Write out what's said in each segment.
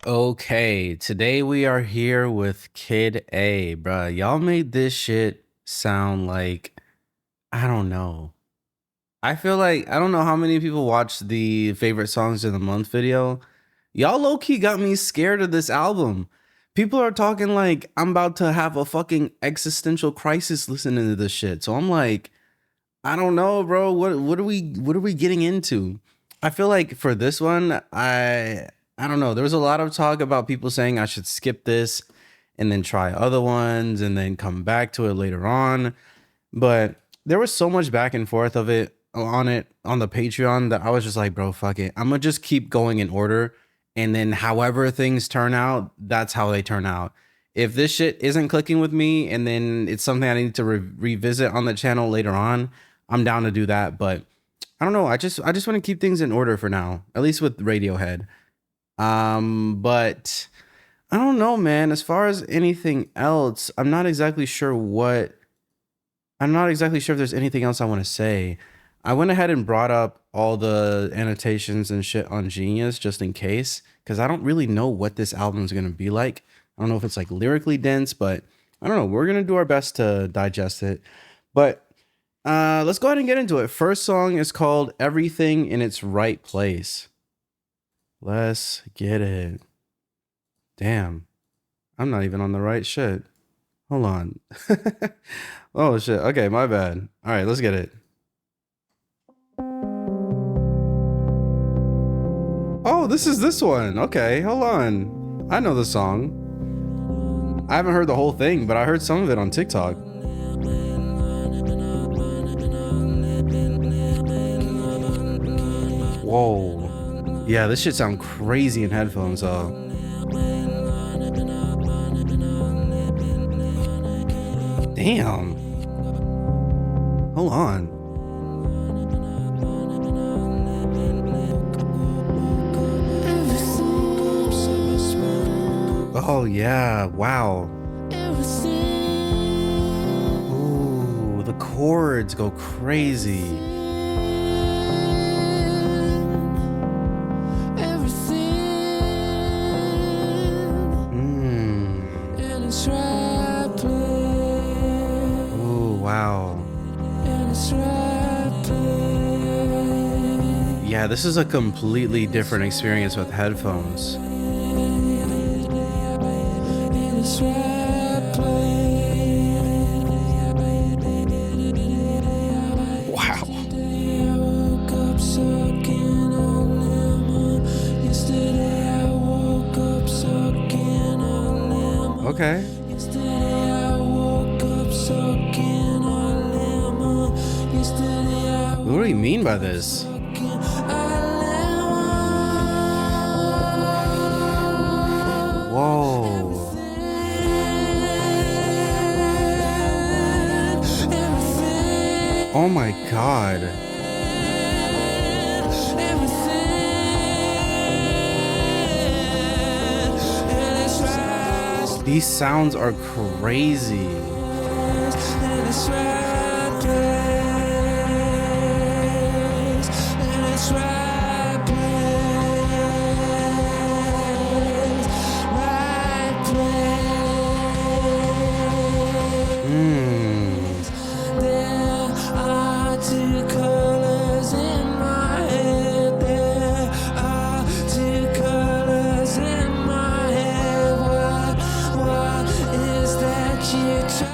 Okay, today we are here with Kid A, bruh. Y'all made this shit sound like, I don't know. I feel like, I don't know how many people watched the favorite songs of the month video. Y'all low key got me scared of this album. People are talking like I'm about to have a fucking existential crisis listening to this shit. So I'm like, I don't know, bro. What are we getting into? I feel like for this one, I don't know. There was a lot of talk about people saying I should skip this and then try other ones and then come back to it later on. But there was so much back and forth of it on the Patreon that I was just like, bro, fuck it. I'm gonna just keep going in order. And then however things turn out, that's how they turn out. If this shit isn't clicking with me and then it's something I need to revisit on the channel later on, I'm down to do that. But I don't know. I just want to keep things in order for now, at least with Radiohead. But I don't know, man. As far as anything else, I'm not exactly sure if there's anything else I want to say. I went ahead and brought up all the annotations and shit on Genius just in case, because I don't really know what this album is going to be like. I don't know if it's like lyrically dense, but I don't know. We're going to do our best to digest it. But let's go ahead and get into it. First song is called Everything in Its Right Place. Let's get it. Damn. I'm not even on the right shit. Hold on. Oh shit. Okay, my bad. All right, let's get it. Oh, this is this one. Okay, hold on. I know the song. I haven't heard the whole thing, but I heard some of it on TikTok. Whoa. Yeah, this shit sound crazy in headphones though. Damn. Hold on. Oh yeah, wow. Ooh, the chords go crazy. Ooh, wow. Yeah, this is a completely different experience with headphones. Wow. Okay. What do you mean by this? Whoa. Oh my God. These sounds are crazy.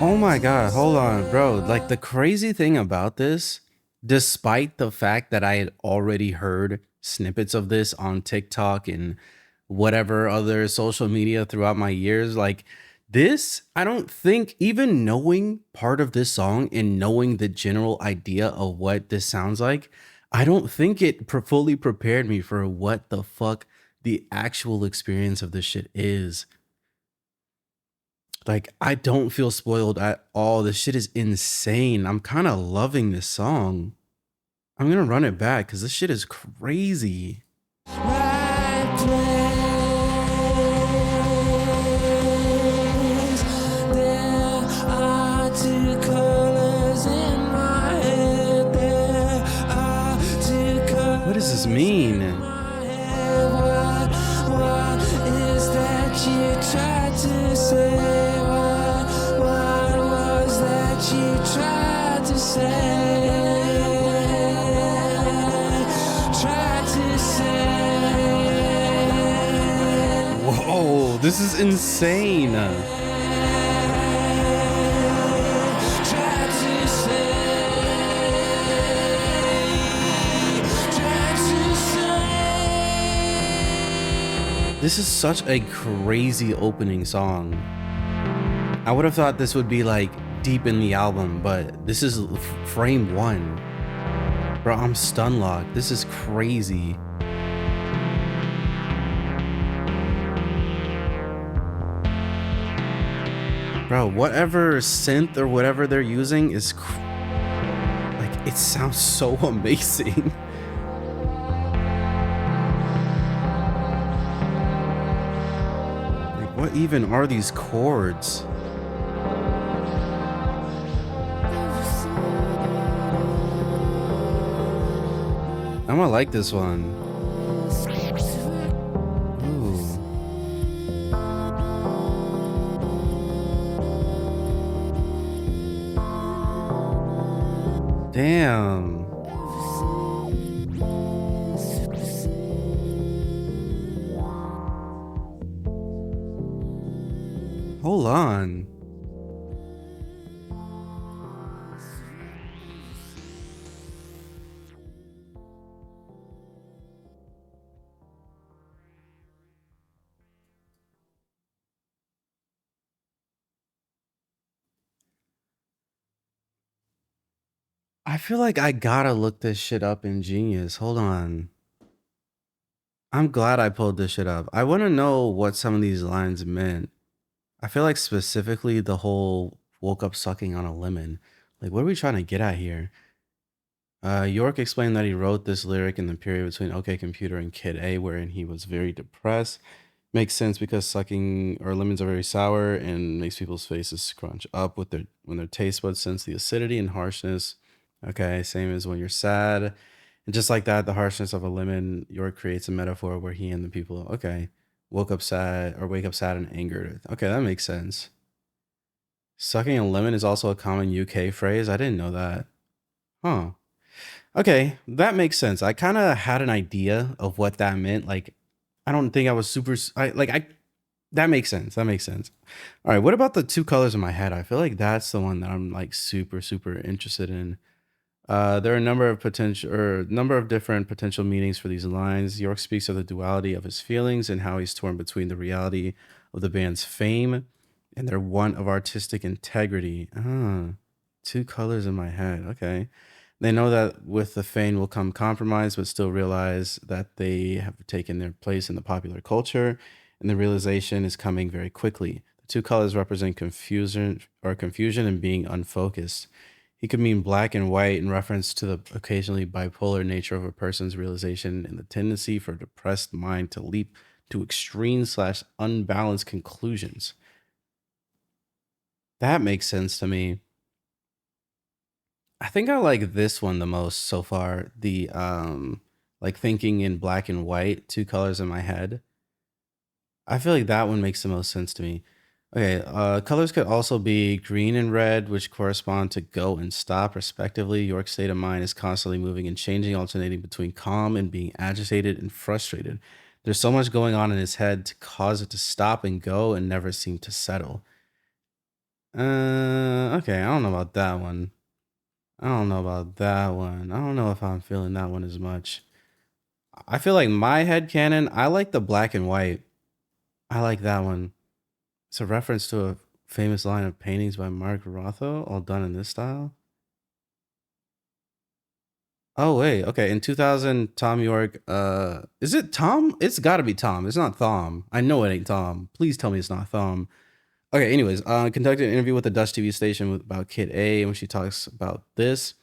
Oh my God, hold on, bro. Like the crazy thing about this, despite the fact that I had already heard snippets of this on TikTok and whatever other social media throughout my years, like this, I don't think even knowing part of this song and knowing the general idea of what this sounds like, I don't think it fully prepared me for what the fuck the actual experience of this shit is. Like, I don't feel spoiled at all. This shit is insane. I'm kind of loving this song. I'm gonna run it back because this shit is crazy. Right place. There are two colors in my head. There are two colors. What does this mean? What is you tried to say? What was that you tried to say? Tried to say. Whoa, this is insane. Tried to say. Tried to say. This is such a crazy opening song. I would have thought this would be like deep in the album, but this is frame 1. Bro, I'm stun locked. This is crazy. Bro, whatever synth or whatever they're using is like, it sounds so amazing. Like, what even are these chords? I'm gonna like this one. Ooh. Damn. Hold on. I feel like I gotta look this shit up in Genius. Hold on. I'm glad I pulled this shit up. I want to know what some of these lines meant. I feel like specifically the whole woke up sucking on a lemon. Like, what are we trying to get at here? York explained that he wrote this lyric in the period between OK Computer and Kid A, wherein he was very depressed. Makes sense because sucking or lemons are very sour and makes people's faces scrunch up with their when their taste buds sense the acidity and harshness. Okay, same as when you're sad. And just like that, the harshness of a lemon, York creates a metaphor where he and the people, okay, woke up sad or wake up sad and angered. Okay, that makes sense. Sucking a lemon is also a common UK phrase. I didn't know that. Huh. Okay, that makes sense. I kind of had an idea of what that meant. Like, I don't think I was super. That makes sense. That makes sense. All right, what about the two colors in my head? I feel like that's the one that I'm like super, super interested in. There are a number of different potential meanings for these lines. York speaks of the duality of his feelings and how he's torn between the reality of the band's fame and their want of artistic integrity. Two colors in my head. Okay. They know that with the fame will come compromise, but still realize that they have taken their place in the popular culture, and the realization is coming very quickly. The two colors represent confusion and being unfocused. He could mean black and white in reference to the occasionally bipolar nature of a person's realization and the tendency for a depressed mind to leap to extreme/unbalanced conclusions. That makes sense to me. I think I like this one the most so far. The like thinking in black and white, two colors in my head. I feel like that one makes the most sense to me. Okay, colors could also be green and red, which correspond to go and stop, respectively. York's state of mind is constantly moving and changing, alternating between calm and being agitated and frustrated. There's so much going on in his head to cause it to stop and go and never seem to settle. Okay, I don't know about that one. I don't know about that one. I don't know if I'm feeling that one as much. I feel like my head canon, I like the black and white. I like that one. It's a reference to a famous line of paintings by Mark Rothko, all done in this style. Oh wait, okay. In 2000, Tom York, is it Tom? It's gotta be Tom. It's not Thom. I know it ain't Tom. Please tell me it's not Thom. Okay, anyways, conducted an interview with a Dutch TV station about Kid A, and when she talks about this,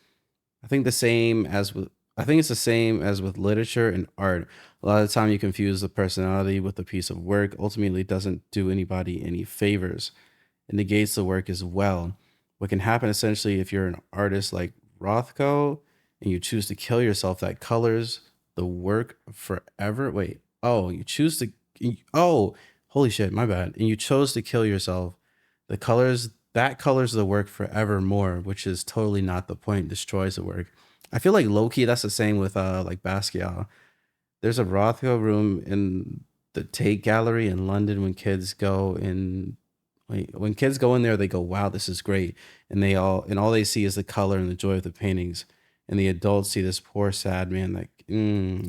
I think the same as with I think it's the same as with literature and art. A lot of the time you confuse the personality with the piece of work. Ultimately, it doesn't do anybody any favors. It negates the work as well. What can happen essentially if you're an artist like Rothko and you choose to kill yourself, that colors the work forever. Wait, oh, you choose to oh, Holy shit, my bad. And you chose to kill yourself. The colors that colors the work forevermore, which is totally not the point. Destroys the work. I feel like low key that's the same with like Basquiat. There's a Rothko room in the Tate Gallery in London when kids go in. When kids go in there, they go, "Wow, this is great," and all they see is the color and the joy of the paintings, and the adults see this poor sad man. Like,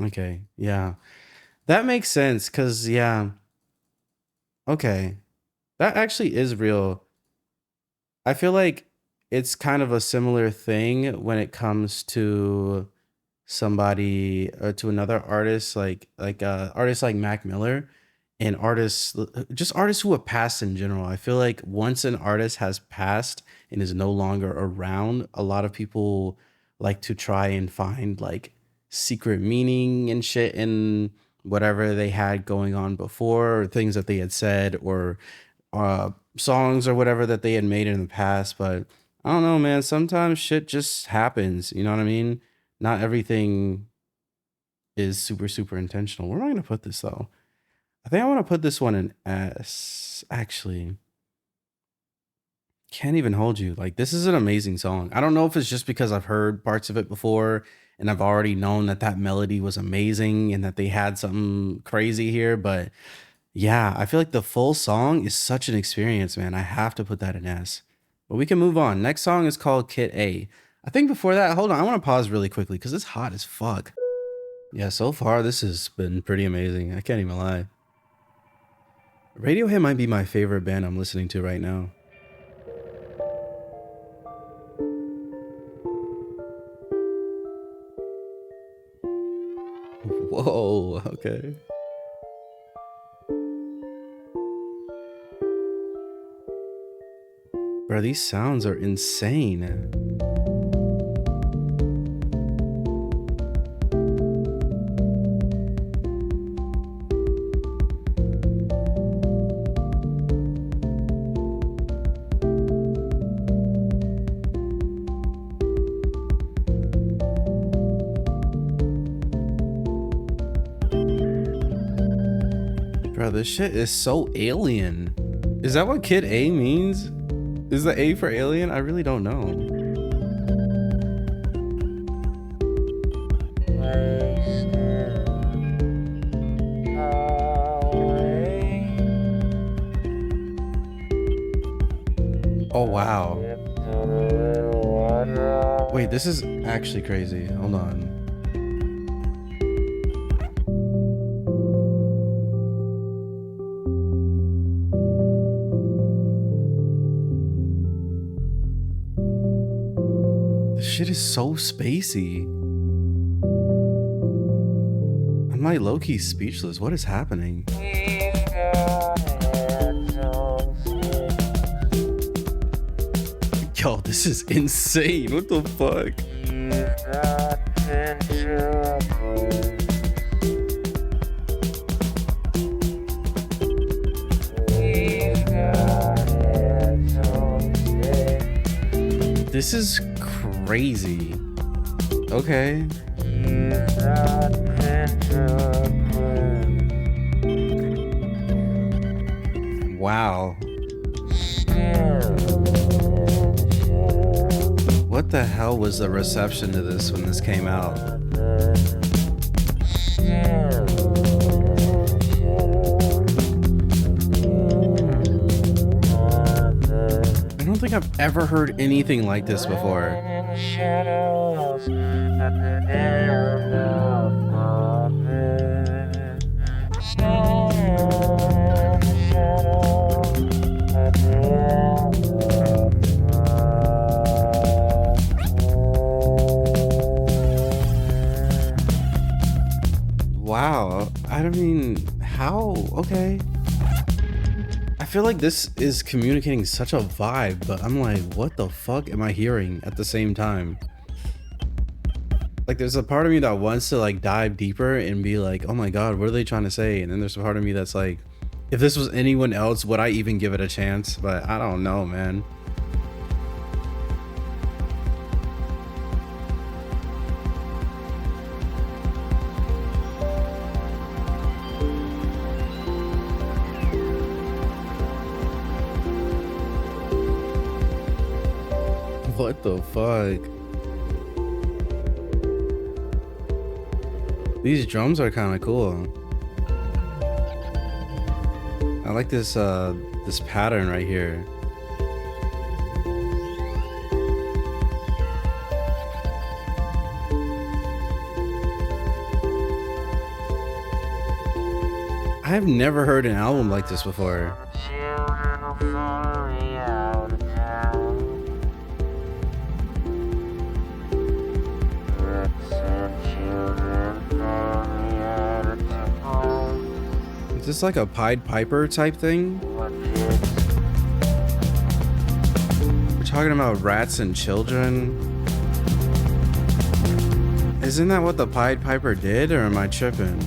okay, yeah, that makes sense. Cause yeah, okay, that actually is real. I feel like it's kind of a similar thing when it comes to somebody to another artist like artists like Mac Miller and artists just artists who have passed in general. I feel like once an artist has passed and is no longer around, a lot of people like to try and find like secret meaning and shit in whatever they had going on before or things that they had said or songs or whatever that they had made in the past. But I don't know, man, sometimes shit just happens, you know what I mean? Not everything is super super intentional. Where am I gonna put this though? I think I want to put this one in S. Actually, can't even hold you. Like this is an amazing song. I don't know if it's just because I've heard parts of it before and I've already known that that melody was amazing and that they had something crazy here, but yeah, I feel like the full song is such an experience, man. I have to put that in S. But we can move on. Next song is called Kid A. I think before that, hold on, I want to pause really quickly because it's hot as fuck. Yeah, so far this has been pretty amazing. I can't even lie. Radiohead might be my favorite band I'm listening to right now. Whoa, okay. Bro, these sounds are insane. Bro, this shit is so alien. Is that what Kid A means? Is the A for alien? I really don't know. Oh, wow. Wait, this is actually crazy. Hold on. This shit is so spacey. I'm like low-key speechless. What is happening? Yo, this is insane. What the fuck? This is crazy. Okay. Wow. What the hell was the reception to this when this came out? I don't think I've ever heard anything like this before. Wow. I mean, how? Okay. I feel like this is communicating such a vibe, but I'm like, what the fuck am I hearing at the same time? Like, there's a part of me that wants to like dive deeper and be like, oh my god, what are they trying to say? And then there's a part of me that's like, if this was anyone else, would I even give it a chance? But I don't know, man. What the fuck? These drums are kind of cool. I like this pattern right here. I've never heard an album like this before. Children will follow me out of town. Vexed children follow me out of town. Is this like a Pied Piper type thing? What kids? We're talking about rats and children. Isn't that what the Pied Piper did, or am I tripping?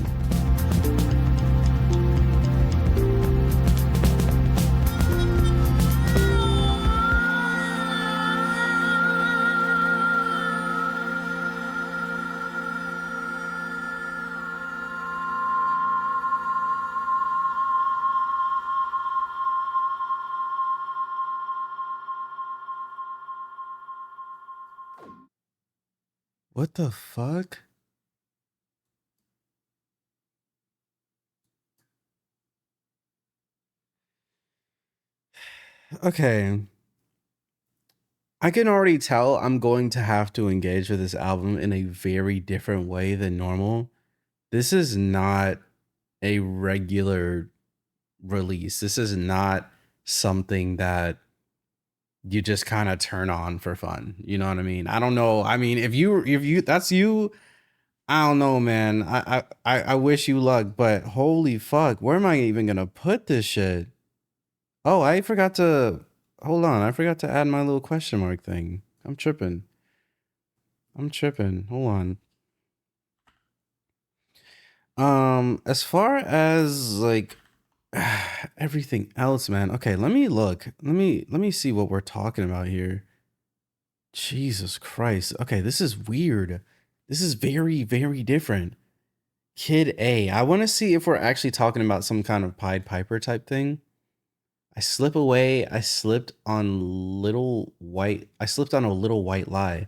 What the fuck? Okay. I can already tell I'm going to have to engage with this album in a very different way than normal. This is not a regular release. This is not something that you just kind of turn on for fun. You know what I mean? I don't know. I mean, if you that's you, I don't know, man. I wish you luck, but holy fuck, where am I even gonna put this shit? Oh, I forgot to hold on. I forgot to add my little question mark thing. I'm tripping. I'm tripping. Hold on. As far as like everything else, man. Okay, let me look. Let me see what we're talking about here. Jesus Christ. Okay, this is weird. This is very, very different. Kid A. I want to see if we're actually talking about some kind of Pied Piper type thing. I slip away. I slipped on I slipped on a little white lie.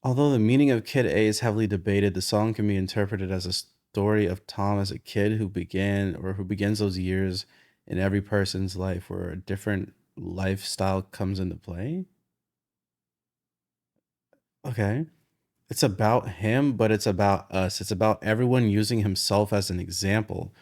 Although the meaning of Kid A is heavily debated, the song can be interpreted as a story of Tom as a kid who begins those years in every person's life where a different lifestyle comes into play. Okay. It's about him, but it's about us. It's about everyone using himself as an example.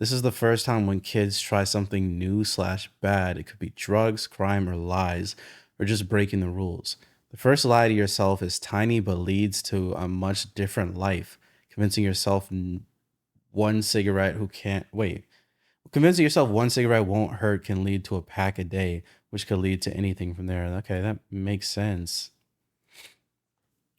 This is the first time when kids try something new slash bad. It could be drugs, crime, or lies, or just breaking the rules. The first lie to yourself is tiny but leads to a much different life. Convincing yourself one cigarette who can't wait. Convincing yourself one cigarette won't hurt can lead to a pack a day, which could lead to anything from there. Okay, that makes sense.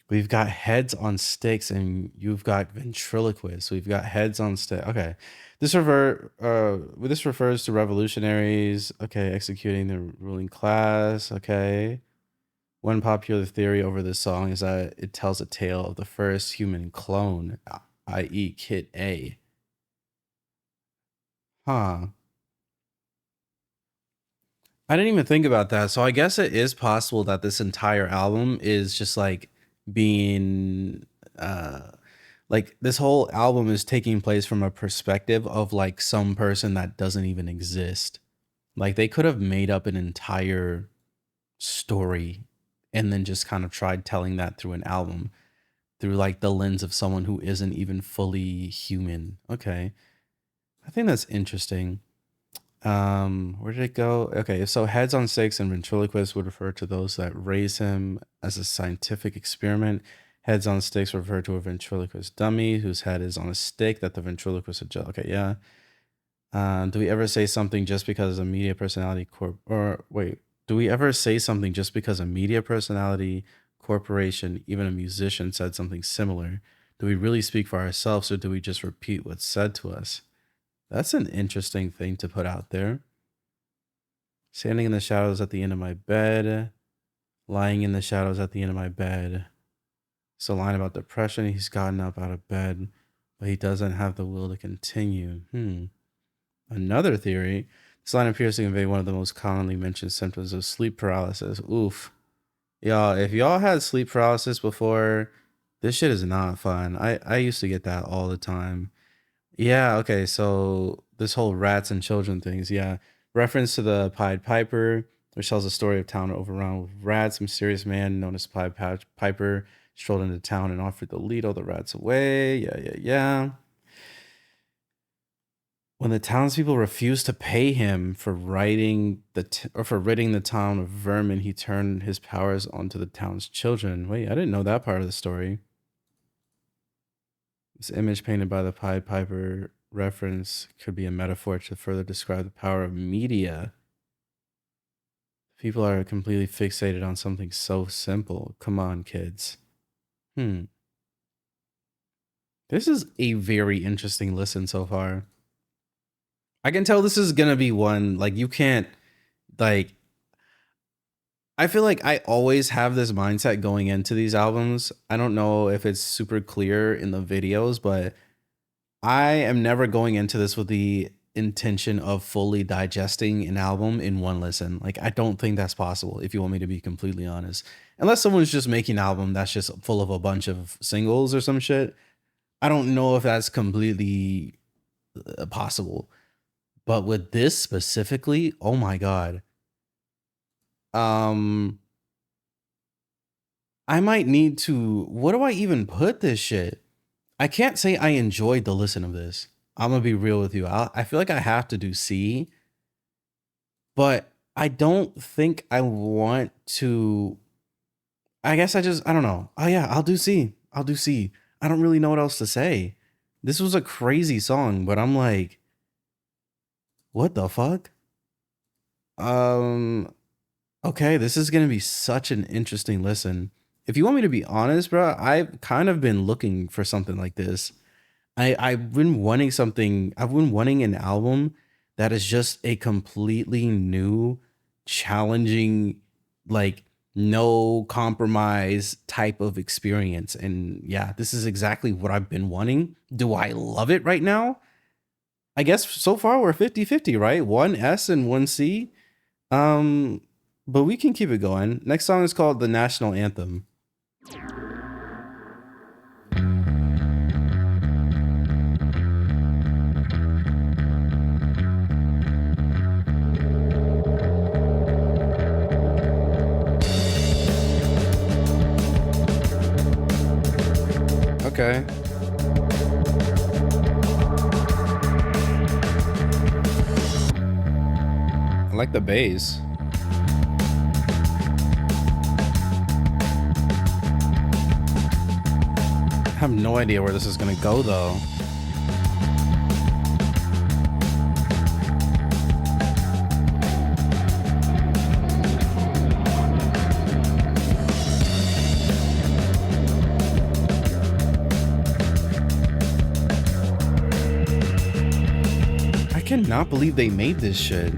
We've got heads on sticks and you've got ventriloquists. We've got heads on stick. Okay. This refers to revolutionaries, okay, executing the ruling class, okay. One popular theory over this song is that it tells a tale of the first human clone, i.e. Kid A. Huh. I didn't even think about that. So I guess it is possible that this entire album is just like being like this whole album is taking place from a perspective of like some person that doesn't even exist. Like they could have made up an entire story and then just kind of tried telling that through an album through like the lens of someone who isn't even fully human. Okay. I think that's interesting. Where did it go? Okay, so heads on sticks and ventriloquists would refer to those that raise him as a scientific experiment. Heads on sticks refer to a ventriloquist dummy whose head is on a stick that the ventriloquist adjusts. Okay, yeah. Do we ever say something just because a media personality do we ever say something just because a media personality, corporation, even a musician said something similar? Do we really speak for ourselves or do we just repeat what's said to us? That's an interesting thing to put out there. Standing in the shadows at the end of my bed, lying in the shadows at the end of my bed. It's a line about depression. He's gotten up out of bed, but he doesn't have the will to continue. Another theory. Slant piercing convey one of the most commonly mentioned symptoms of sleep paralysis. Oof. Y'all, if y'all had sleep paralysis before, this shit is not fun. I used to get that all the time. Yeah, okay, so this whole rats and children things, yeah. Reference to the Pied Piper, which tells a story of town overrun with rats. A mysterious man known as Piper strolled into town and offered to lead all the rats away. Yeah. When the townspeople refused to pay him for for ridding the town of vermin, he turned his powers onto the town's children. Wait, I didn't know that part of the story. This image painted by the Pied Piper reference could be a metaphor to further describe the power of media. People are completely fixated on something so simple. Come on, kids. This is a very interesting listen so far. I can tell this is gonna be one, like, you can't, like, I feel like I always have this mindset going into these albums. I don't know if it's super clear in the videos, but I am never going into this with the intention of fully digesting an album in one listen. Like, I don't think that's possible, if you want me to be completely honest. Unless someone's just making an album that's just full of a bunch of singles or some shit. I don't know if that's completely possible. But with this specifically, oh my god. I might need to, what do I even put this shit? I can't say I enjoyed the listen of this. I'm gonna be real with you. I feel like I have to do C, but I don't think I want to. I guess I don't know. Oh yeah, I'll do C. I'll do C. I don't really know what else to say. This was a crazy song, but I'm like, what the fuck? Okay, this is gonna be such an interesting listen. If you want me to be honest, bro, I've kind of been looking for something like this. I've been wanting something. I've been wanting an album that is just a completely new, challenging, like no compromise type of experience. And yeah, this is exactly what I've been wanting. Do I love it right now? I guess so far we're 50-50, right? One S and one C. But we can keep it going. Next song is called The National Anthem. Okay. I like the bass. I have no idea where this is gonna go though. I cannot believe they made this shit.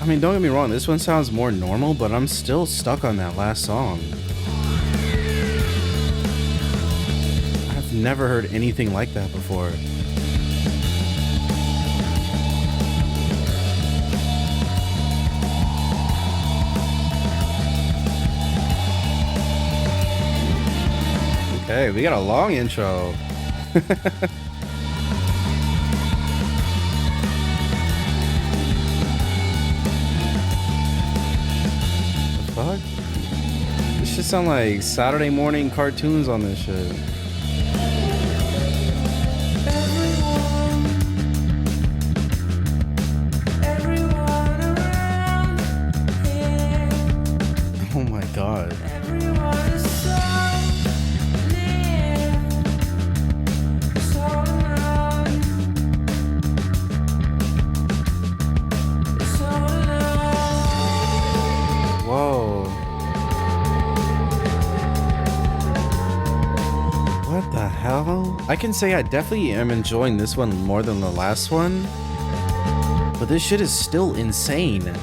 I mean, don't get me wrong, this one sounds more normal, but I'm still stuck on that last song. I've never heard anything like that before. Okay, we got a long intro. Fuck? This should sound like Saturday morning cartoons on this shit. Oh my god. Whoa. What the hell? I can say I definitely am enjoying this one more than the last one, but this shit is still insane.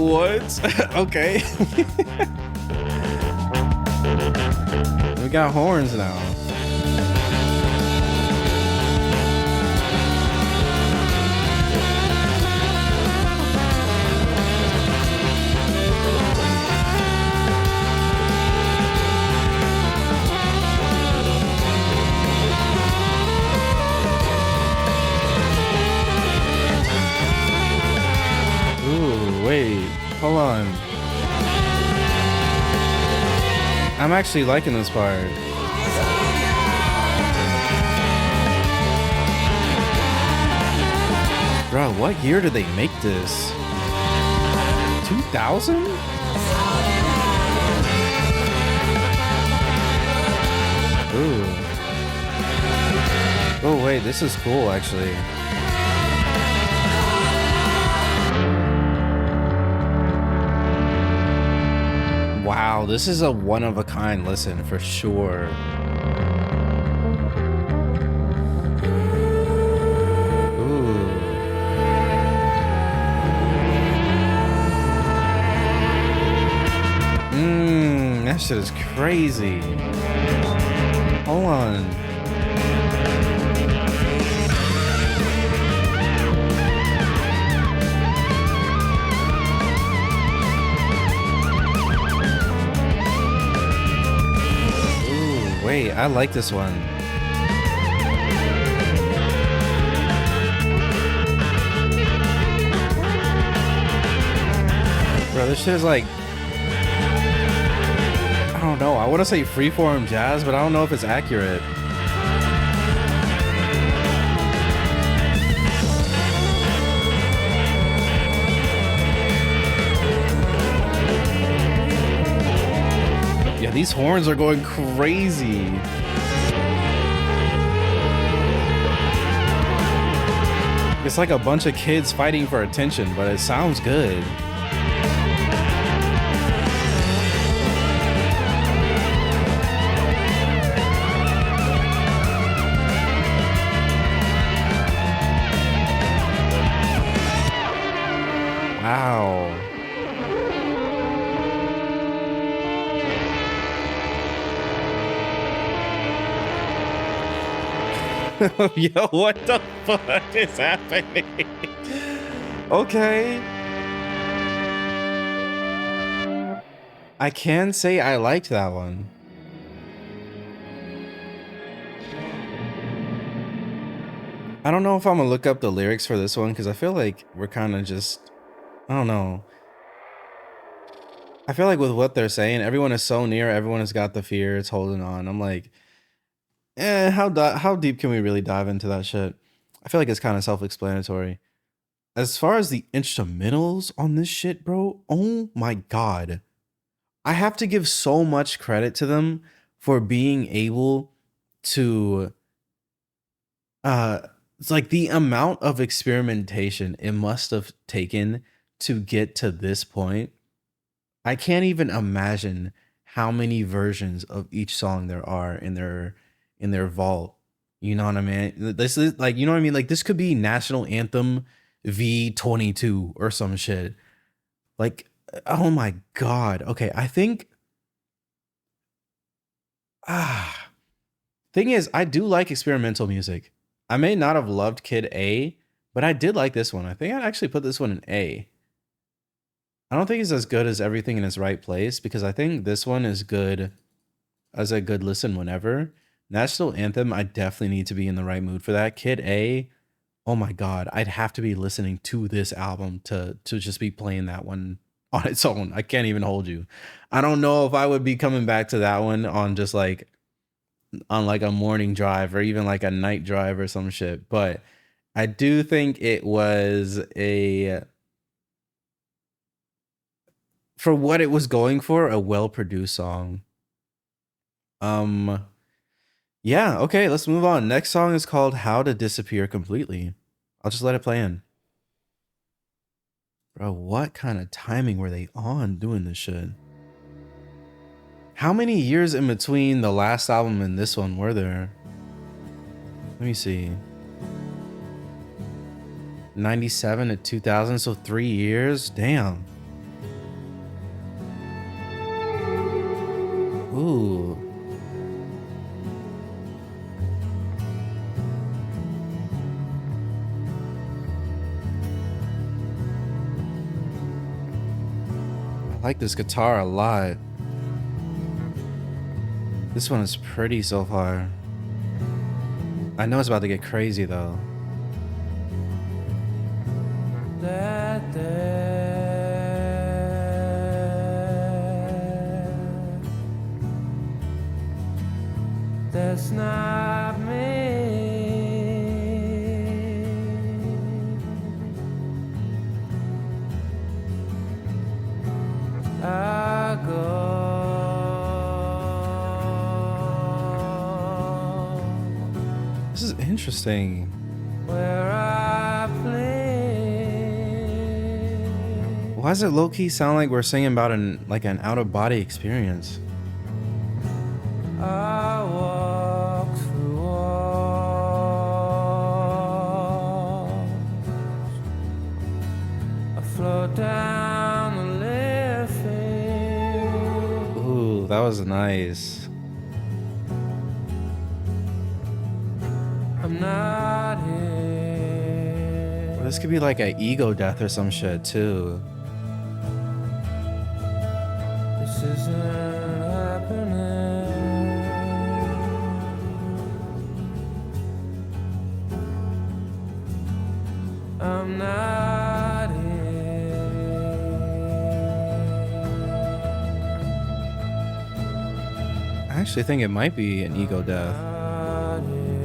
What? Okay. We got horns now. Ooh, wait. Hold on. I'm actually liking this part. Bro, what year did they make this? 2000? Ooh. Oh wait, this is cool actually. Wow, this is a one of a kind listen for sure. Ooh. That shit is crazy. Hold on. Wait, I like this one. Bro, this shit is like, I don't know. I want to say freeform jazz, but I don't know if it's accurate. Yeah, these horns are going crazy. It's like a bunch of kids fighting for attention, but it sounds good. Wow. Yo, what the fuck is happening? Okay. I can say I liked that one. I don't know if I'm gonna look up the lyrics for this one because I feel like we're kind of just, I don't know. I feel like with what they're saying, everyone is so near, everyone has got the fear, it's holding on. I'm like, how deep can we really dive into that shit? I feel like it's kind of self-explanatory. As far as the instrumentals on this shit, bro, oh my god. I have to give so much credit to them for being able to it's like the amount of experimentation it must have taken to get to this point. I can't even imagine how many versions of each song there are in their vault. You know what I mean? This is like, you know what I mean? Like this could be National Anthem V22 or some shit. Like, oh my god. Okay, I think thing is, I do like experimental music. I may not have loved Kid A, but I did like this one. I think I'd actually put this one in A. I don't think it's as good as Everything in Its Right Place because I think this one is good as a good listen whenever. National Anthem, I definitely need to be in the right mood for that. Kid A, oh my god, I'd have to be listening to this album to just be playing that one on its own. I can't even hold you. I don't know if I would be coming back to that one on just like on like a morning drive or even like a night drive or some shit, but I do think it was a, for what it was going for, a well-produced song. Yeah, okay, let's move on. Next song is called How to Disappear Completely. I'll just let it play in. Bro, what kind of timing were they on doing this shit? How many years in between the last album and this one were there? Let me see. 97 to 2000, so 3 years? Damn. Ooh. I like this guitar a lot. This one is pretty so far. I know it's about to get crazy though. That's not me. I go This is interesting. where I play. Why does it low-key sound like we're singing about an out-of-body experience? I walk through walls. I float down the living. Ooh, that was nice. I'm not here. Well, this could be like an ego death or some shit too. This isn't happening. I'm not here. I actually think it might be an ego death. Not here.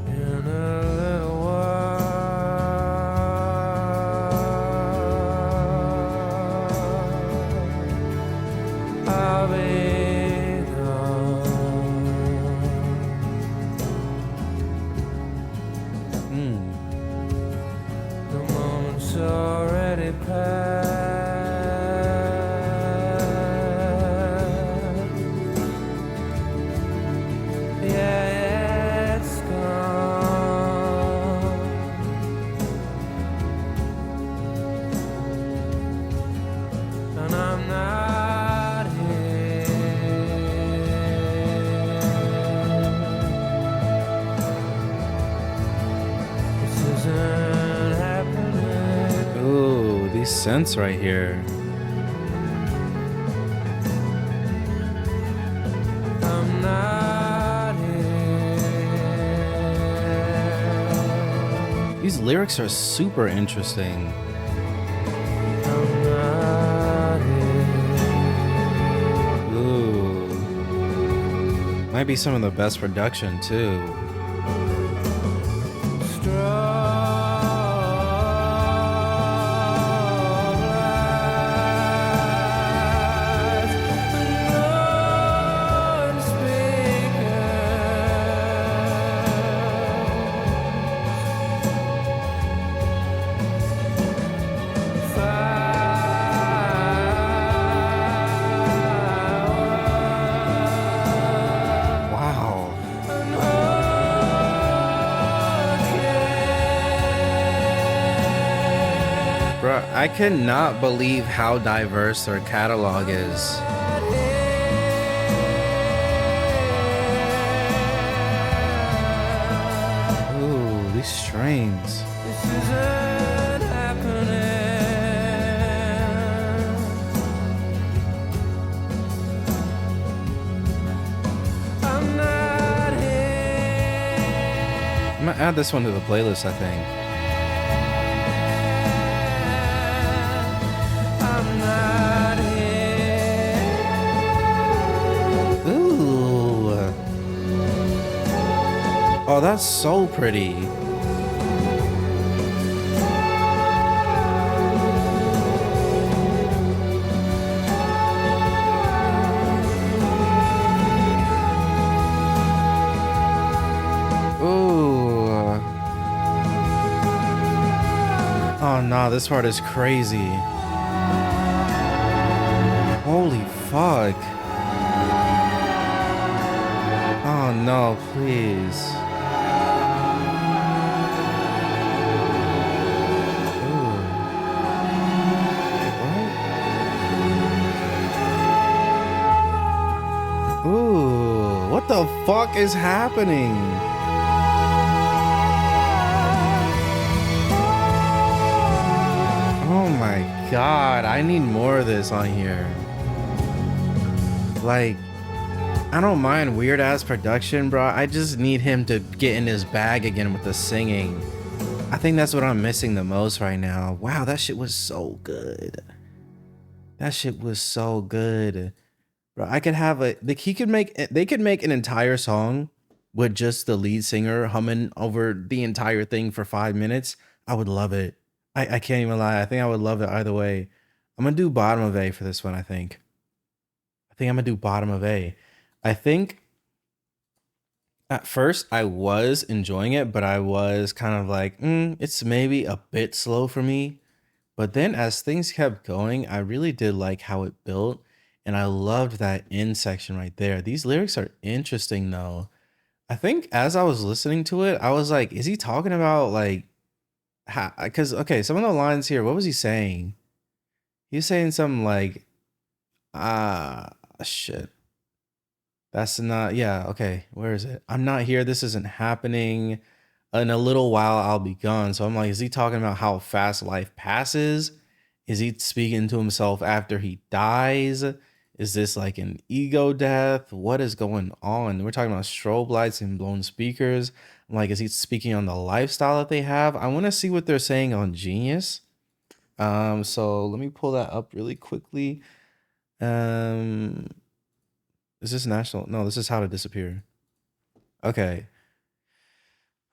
In a little while, I'll be gone. Hmm. The moment's already passed. Yeah, it's gone. And I'm not here. This isn't happening. Ooh, these scents right here. I'm not here. These lyrics are super interesting. I'm not here. Ooh. Might be some of the best production too. Wow. Bruh, I cannot believe how diverse their catalog is. Ooh, these strings. This isn't happening. I'm not here. I'm gonna add this one to the playlist, I think. I'm not here. Ooh. Oh, that's so pretty. Ooh. Oh no, this part is crazy. Holy fuck. Oh no, please. What the fuck is happening? Oh my god, I need more of this on here. Like, I don't mind weird ass production, bro. I just need him to get in his bag again with the singing. I think that's what I'm missing the most right now. Wow, that shit was so good. That shit was so good. Bro, I could have a like they could make an entire song with just the lead singer humming over the entire thing for 5 minutes. I would love it. I can't even lie. I think I would love it either way. I'm gonna do bottom of A for this one, I think. I think I'm gonna do bottom of A. I think at first I was enjoying it, but I was kind of like, it's maybe a bit slow for me. But then as things kept going, I really did like how it built. And I loved that end section right there. These lyrics are interesting though. I think as I was listening to it, I was like, is he talking about like how, because okay, some of the lines here, what was he saying? He was saying something like, ah shit. That's not, yeah, okay. Where is it? I'm not here. This isn't happening. In a little while, I'll be gone. So I'm like, is he talking about how fast life passes? Is he speaking to himself after he dies? Is this like an ego death? What is going on? We're talking about strobe lights and blown speakers. I'm like, is he speaking on the lifestyle that they have? I want to see what they're saying on Genius. So let me pull that up really quickly. Um, is this national? No, this is How to Disappear. Okay.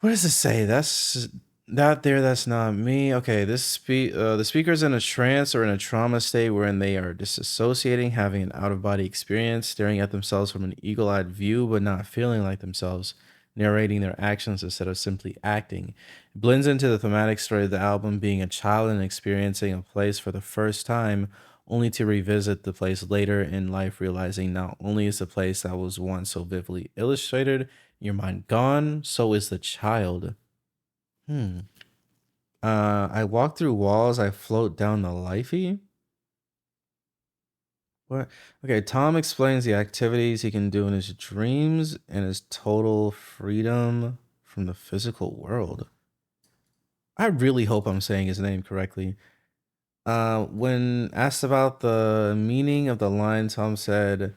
What does it say? That's that there. That's not me. Okay. The speaker's in a trance or in a trauma state wherein they are disassociating, having an out of body experience, staring at themselves from an eagle eyed view, but not feeling like themselves, narrating their actions instead of simply acting. It blends into the thematic story of the album, being a child and experiencing a place for the first time, only to revisit the place later in life, realizing not only is the place that was once so vividly illustrated your mind gone, so is the child. Hmm. I walk through walls, I float down the lifey. What? Okay, Tom explains the activities he can do in his dreams and his total freedom from the physical world. I really hope I'm saying his name correctly. When asked about the meaning of the line, Tom said,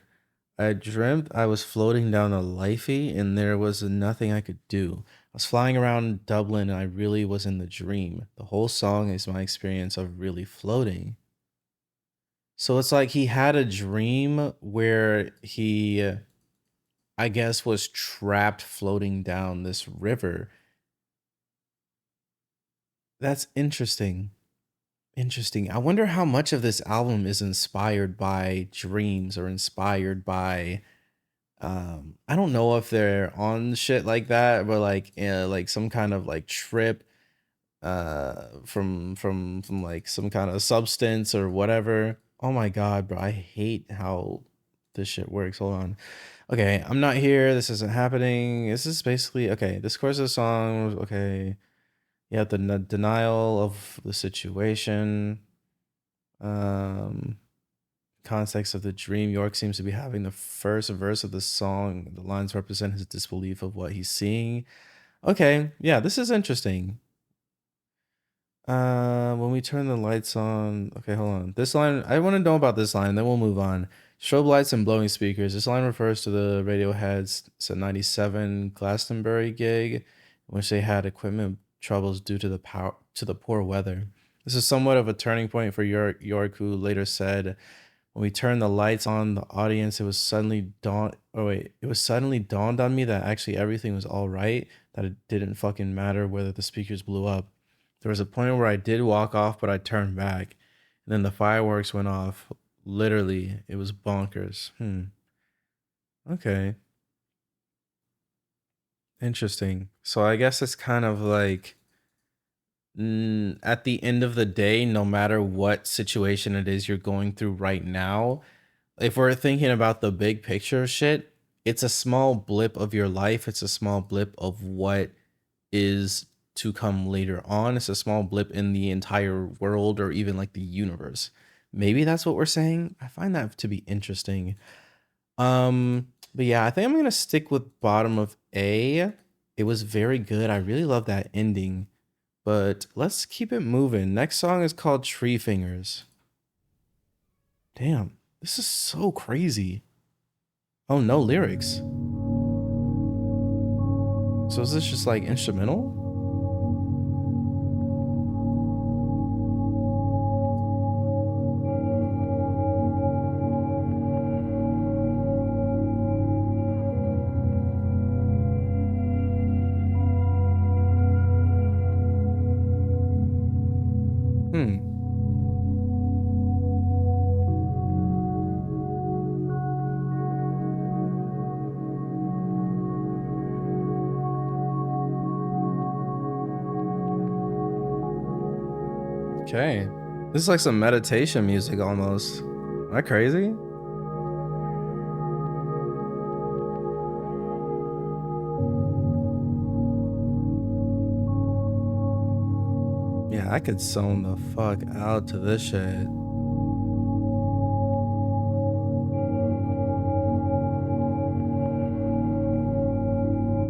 I dreamt I was floating down a lifey and there was nothing I could do. I was flying around Dublin and I really was in the dream. The whole song is my experience of really floating. So it's like he had a dream where he, I guess, was trapped floating down this river. That's interesting. Interesting. I wonder how much of this album is inspired by dreams or inspired by I don't know if they're on shit like that, but like some kind of like trip from like some kind of substance or whatever. Oh my god, bro, I hate how this shit works. Hold on. Okay, I'm not here. This isn't happening. This is basically okay. This chorus of the song. Okay, yeah, the denial of the situation. Um, context of the dream. York seems to be having the first verse of the song. The lines represent his disbelief of what he's seeing. Okay, yeah, this is interesting. When we turn the lights on, okay, hold on. This line, I want to know about this line, then we'll move on. Strobe lights and blowing speakers. This line refers to the Radiohead's 97 Glastonbury gig, in which they had equipment troubles due to the poor weather. This is somewhat of a turning point for York, who later said, "When we turned the lights on the audience, it was suddenly dawned on me that actually everything was all right, that it didn't fucking matter whether the speakers blew up. There was a point where I did walk off, but I turned back, and then the fireworks went off. Literally, it was bonkers." Okay. Interesting. So I guess it's kind of like at the end of the day, no matter what situation it is you're going through right now, if we're thinking about the big picture shit, it's a small blip of your life. It's a small blip of what is to come later on. It's a small blip in the entire world or even like the universe. Maybe that's what we're saying. I find that to be interesting. But yeah, I think I'm gonna stick with bottom of A. It was very good. I really love that ending. But let's keep it moving. Next song is called Treefingers. Damn, this is so crazy. Oh, no lyrics. So is this just like instrumental? Hmm. Okay. This is like some meditation music almost. Am I crazy? Yeah, I could zone the fuck out to this shit.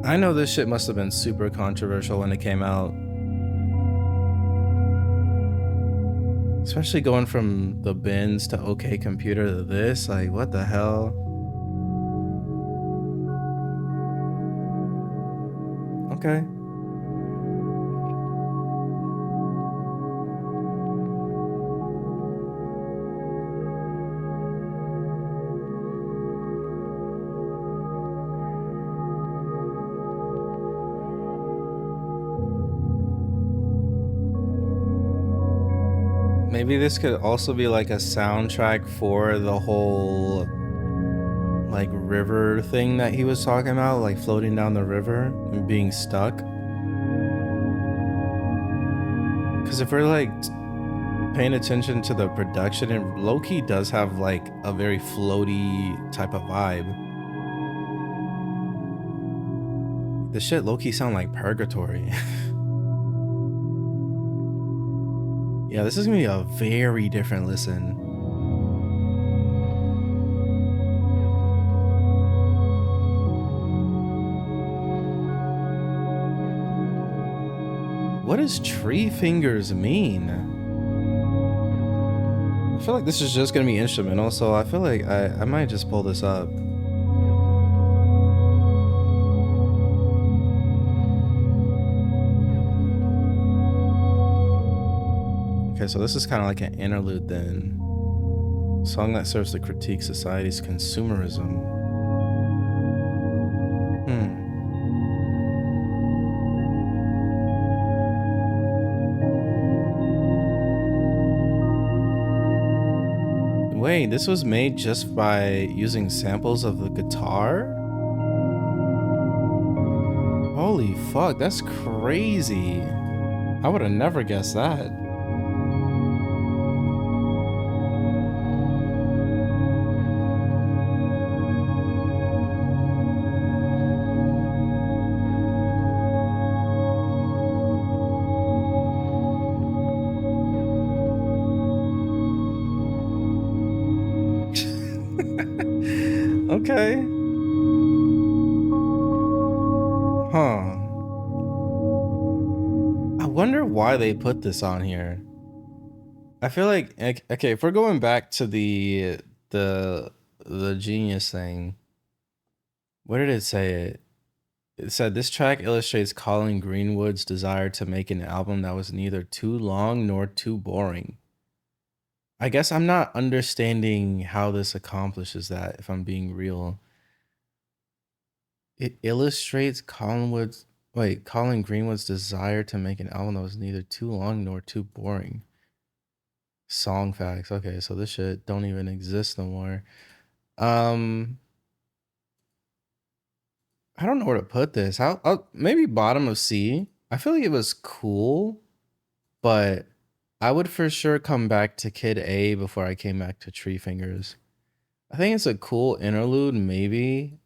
I know this shit must have been super controversial when it came out. Especially going from the bins to OK Computer to this. Like, what the hell? Okay. Maybe this could also be like a soundtrack for the whole like river thing that he was talking about, like floating down the river and being stuck. Because if we're like paying attention to the production, it low-key does have like a very floaty type of vibe. This shit low-key sound like purgatory. Yeah, this is gonna be a very different listen. What does tree fingers mean? I feel like this is just gonna be instrumental, so I feel like I might just pull this up. Okay, so this is kind of like an interlude then. Song that serves to critique society's consumerism. Hmm. Wait, this was made just by using samples of the guitar? Holy fuck, that's crazy. I would have never guessed that. Okay. Huh. I wonder why they put this on here. I feel like okay, if we're going back to the the genius thing, what did it say? It said this track illustrates Colin Greenwood's desire to make an album that was neither too long nor too boring. I guess I'm not understanding how this accomplishes that, if I'm being real. It illustrates Colin Greenwood's desire to make an album that was neither too long nor too boring. Song facts. Okay, so this shit don't even exist no more. Um, I don't know where to put this. I'll maybe bottom of C. I feel like it was cool, but I would for sure come back to Kid A before I came back to Tree Fingers. I think it's a cool interlude, maybe,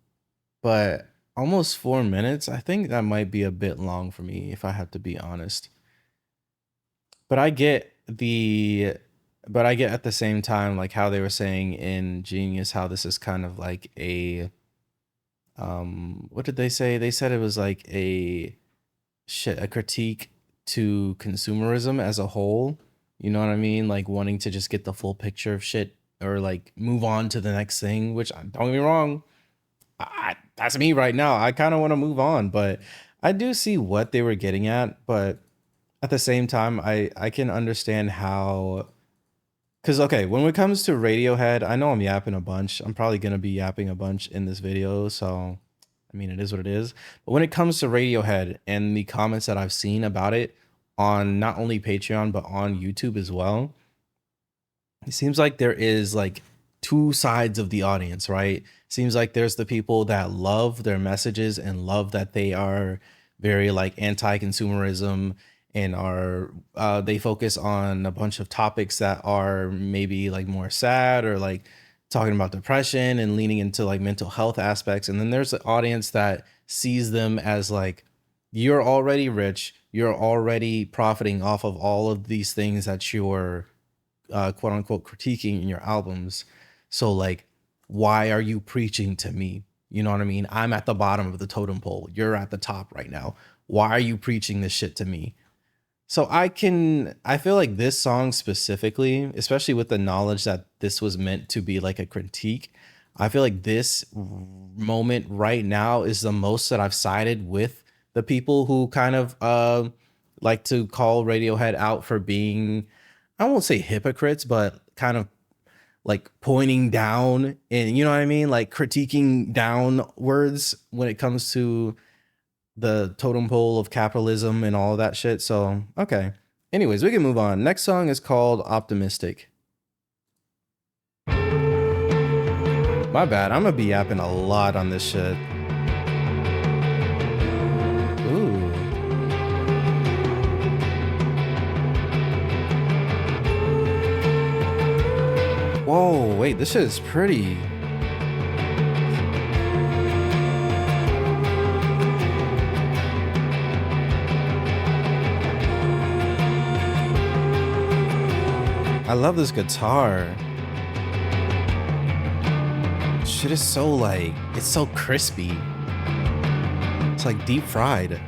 but almost 4 minutes. I think that might be a bit long for me, if I have to be honest. But I get the But I get at the same time like how they were saying in Genius how this is kind of like a what did they say? They said it was like a critique to consumerism as a whole. You know what I mean? Like wanting to just get the full picture of shit or like move on to the next thing, which don't get me wrong, that's me right now. I kind of want to move on, but I do see what they were getting at, but at the same time I can understand how. Because, okay, when it comes to Radiohead, I know I'm yapping a bunch. I'm probably going to be yapping a bunch in this video. So, I mean, it is what it is. But when it comes to Radiohead and the comments that I've seen about it on not only Patreon, but on YouTube as well, it seems like there is like two sides of the audience, right? Seems like there's the people that love their messages and love that they are very like anti-consumerism and are they focus on a bunch of topics that are maybe like more sad or like talking about depression and leaning into like mental health aspects. And then there's the audience that sees them as like, you're already rich, you're already profiting off of all of these things that you're quote unquote critiquing in your albums. So like, why are you preaching to me? You know what I mean? I'm at the bottom of the totem pole. You're at the top right now. Why are you preaching this shit to me? So I feel like this song specifically, especially with the knowledge that this was meant to be like a critique, I feel like this moment right now is the most that I've sided with the people who kind of like to call Radiohead out for being, I won't say hypocrites, but kind of like pointing down and you know what I mean? Like critiquing downwards when it comes to the totem pole of capitalism and all of that shit. So, okay. Anyways, we can move on. Next song is called Optimistic. My bad. I'm gonna be yapping a lot on this shit. Ooh. Whoa, wait, this shit is pretty. I love this guitar. Shit is so like, it's so crispy. It's like deep fried.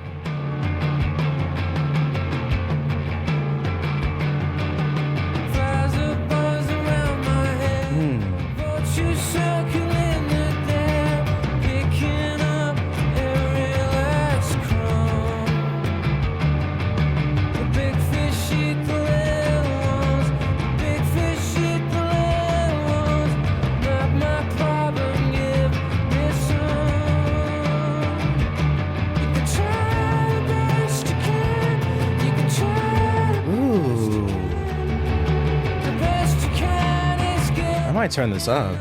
I might turn this up.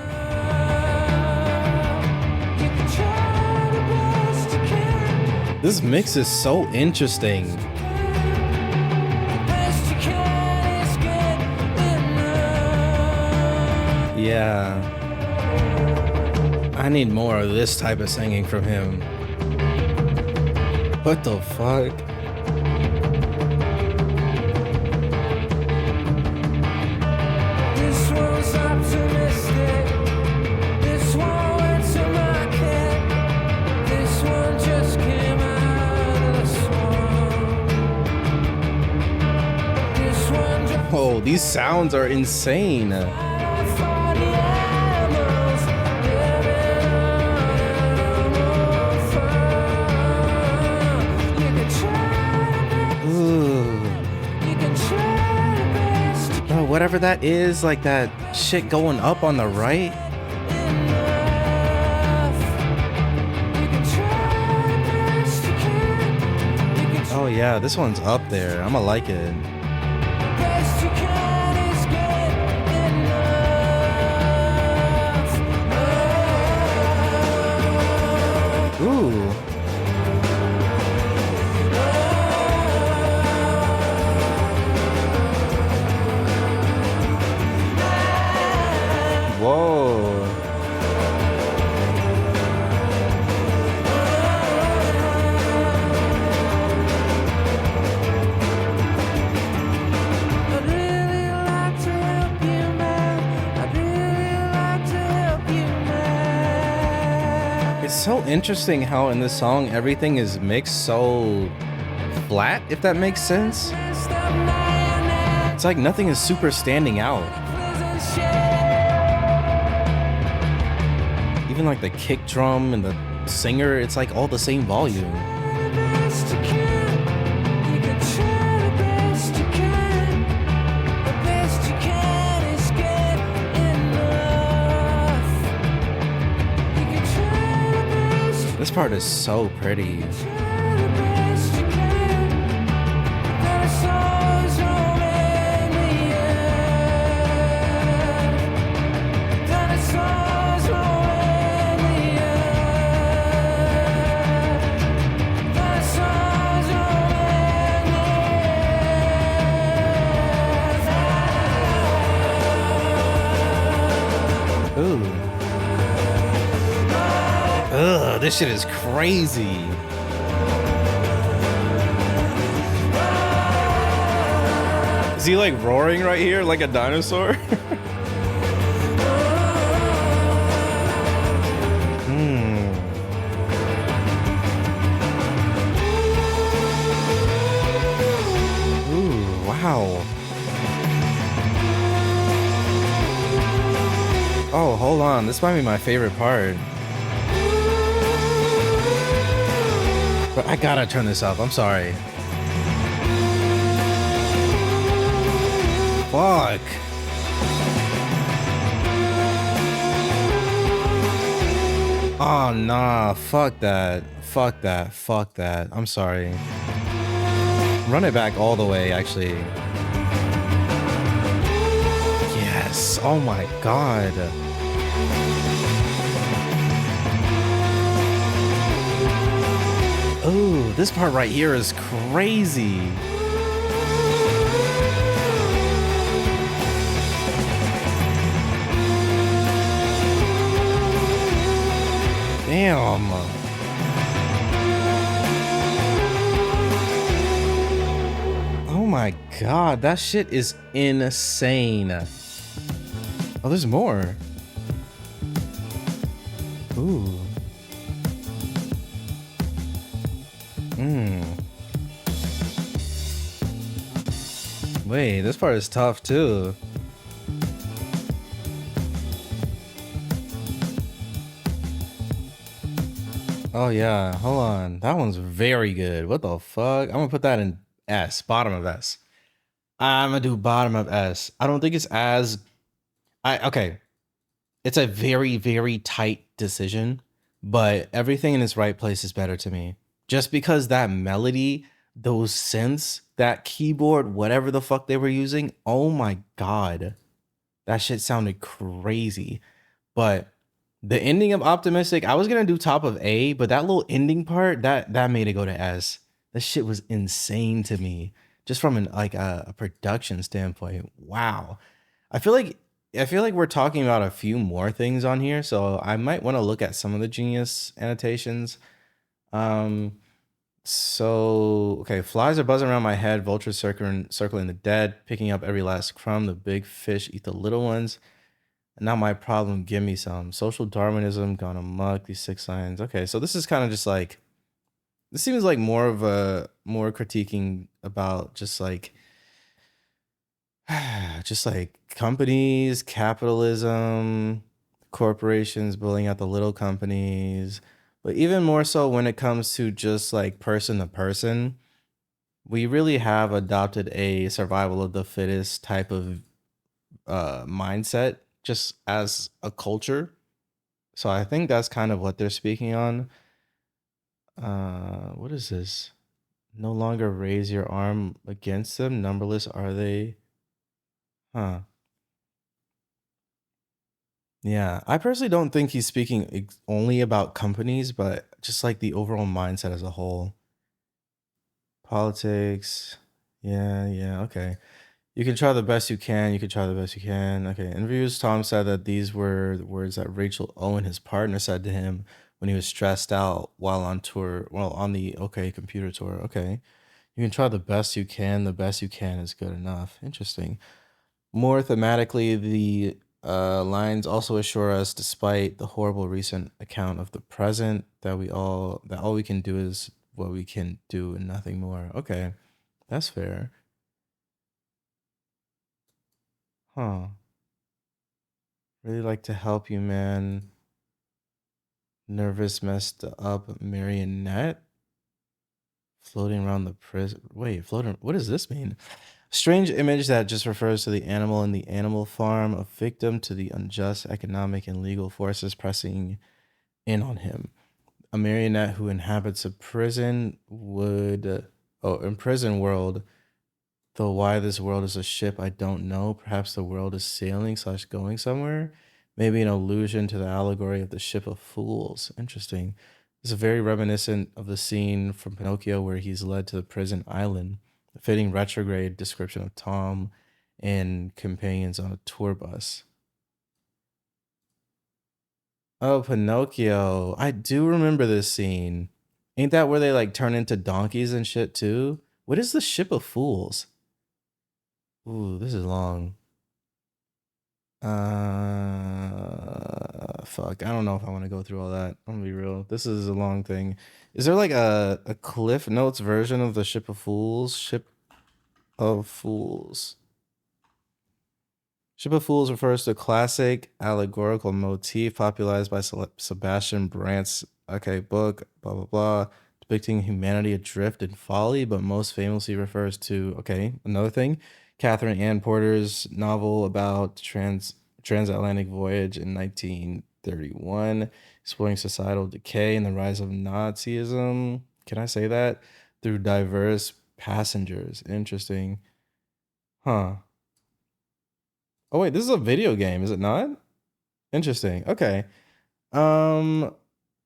This mix is so interesting. Yeah. I need more of this type of singing from him. What the fuck? Oh, these sounds are insane. Bro, whatever that is, like that shit going up on the right. Oh yeah, this one's up there. I'ma like it. Ooh. Whoa. It's so interesting how in this song everything is mixed so flat, if that makes sense. It's like nothing is super standing out. Even like the kick drum and the singer, it's like all the same volume. This part is so pretty. Ooh. Ugh, this shit is crazy. Is he like roaring right here like a dinosaur? Ooh, wow. Oh, hold on. This might be my favorite part. But I gotta turn this up. I'm sorry. Fuck. Oh, nah. Fuck that. Fuck that. Fuck that. I'm sorry. Run it back all the way, actually. Yes. Oh my god. Oh, this part right here is crazy. Damn. Oh my god, that shit is insane. Oh, there's more. Ooh. Wait, this part is tough too. Oh yeah, hold on. That one's very good. What the fuck? I'm gonna put that in S, bottom of S. I'm gonna do bottom of S. I don't think it's as okay. It's a very, very tight decision, but everything in its right place is better to me. Just because that melody, those synths, that keyboard, whatever the fuck they were using, oh my god. That shit sounded crazy. But the ending of Optimistic, I was gonna do top of A, but that little ending part, that made it go to S. That shit was insane to me. Just from an like a production standpoint. Wow. I feel like we're talking about a few more things on here, so I might want to look at some of the Genius annotations. So okay, flies are buzzing around my head, vultures circling the dead, picking up every last crumb. The big fish eat the little ones. And now my problem, give me some. Social Darwinism gone amok, these 6 signs. Okay, so this is kind of just like, this seems like more of a more critiquing about just like companies, capitalism, corporations bullying out the little companies. But even more so when it comes to just like person to person, we really have adopted a survival of the fittest type of mindset just as a culture. So I think that's kind of what they're speaking on. What is this? No longer raise your arm against them. Numberless are they? Huh. Yeah, I personally don't think he's speaking only about companies, but just like the overall mindset as a whole. Politics. Yeah, yeah, okay. You can try the best you can. You can try the best you can. Okay. In interviews, Tom said that these were the words that Rachel Owen, his partner, said to him when he was stressed out while on tour, well, on the OK Computer tour. Okay. You can try the best you can. The best you can is good enough. Interesting. More thematically, the Lines also assure us, despite the horrible recent account of the present, that all we can do is what we can do and nothing more. Okay, that's fair. Huh. Really like to help you, man. Nervous, messed up marionette floating around the prison. Wait, floating. What does this mean? Strange image that just refers to the animal in the animal farm, a victim to the unjust economic and legal forces pressing in on him. A marionette who inhabits a prison would, oh, in prison world. Though why this world is a ship, I don't know. Perhaps the world is sailing slash going somewhere. Maybe an allusion to the allegory of the ship of fools. Interesting. It's very reminiscent of the scene from Pinocchio where he's led to the prison island. A fitting retrograde description of Tom and companions on a tour bus. Oh, Pinocchio. I do remember this scene. Ain't that where they like turn into donkeys and shit too? What is the ship of fools? Ooh, this is long. Fuck. I don't know if I want to go through all that. I'm gonna be real. This is a long thing. Is there like a Cliff Notes version of the Ship of Fools? Ship of Fools. Ship of Fools refers to a classic allegorical motif popularized by Sebastian Brant's book, blah blah blah, depicting humanity adrift in folly, but most famously refers to another thing, Catherine Ann Porter's novel about transatlantic voyage in 1931, exploring societal decay and the rise of Nazism. Can I say that? Through diverse passengers. Interesting. Huh. Oh wait, this is a video game, is it not? Interesting. Okay. Um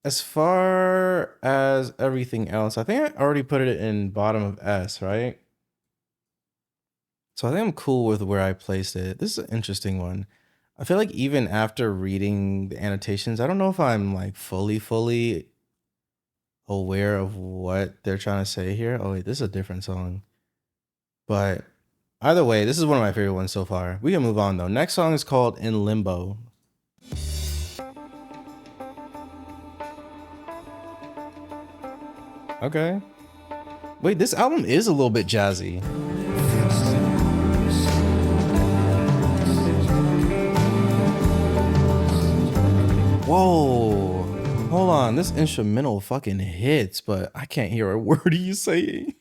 as far as everything else, I think I already put it in bottom of S, right? So I think I'm cool with where I placed it. This is an interesting one. I feel like even after reading the annotations, I don't know if I'm like fully aware of what they're trying to say here. Oh wait, this is a different song. But either way, this is one of my favorite ones so far. We can move on though. Next song is called In Limbo. Okay. Wait, this album is a little bit jazzy. Whoa. Hold on. This instrumental fucking hits, but I can't hear a word he's saying.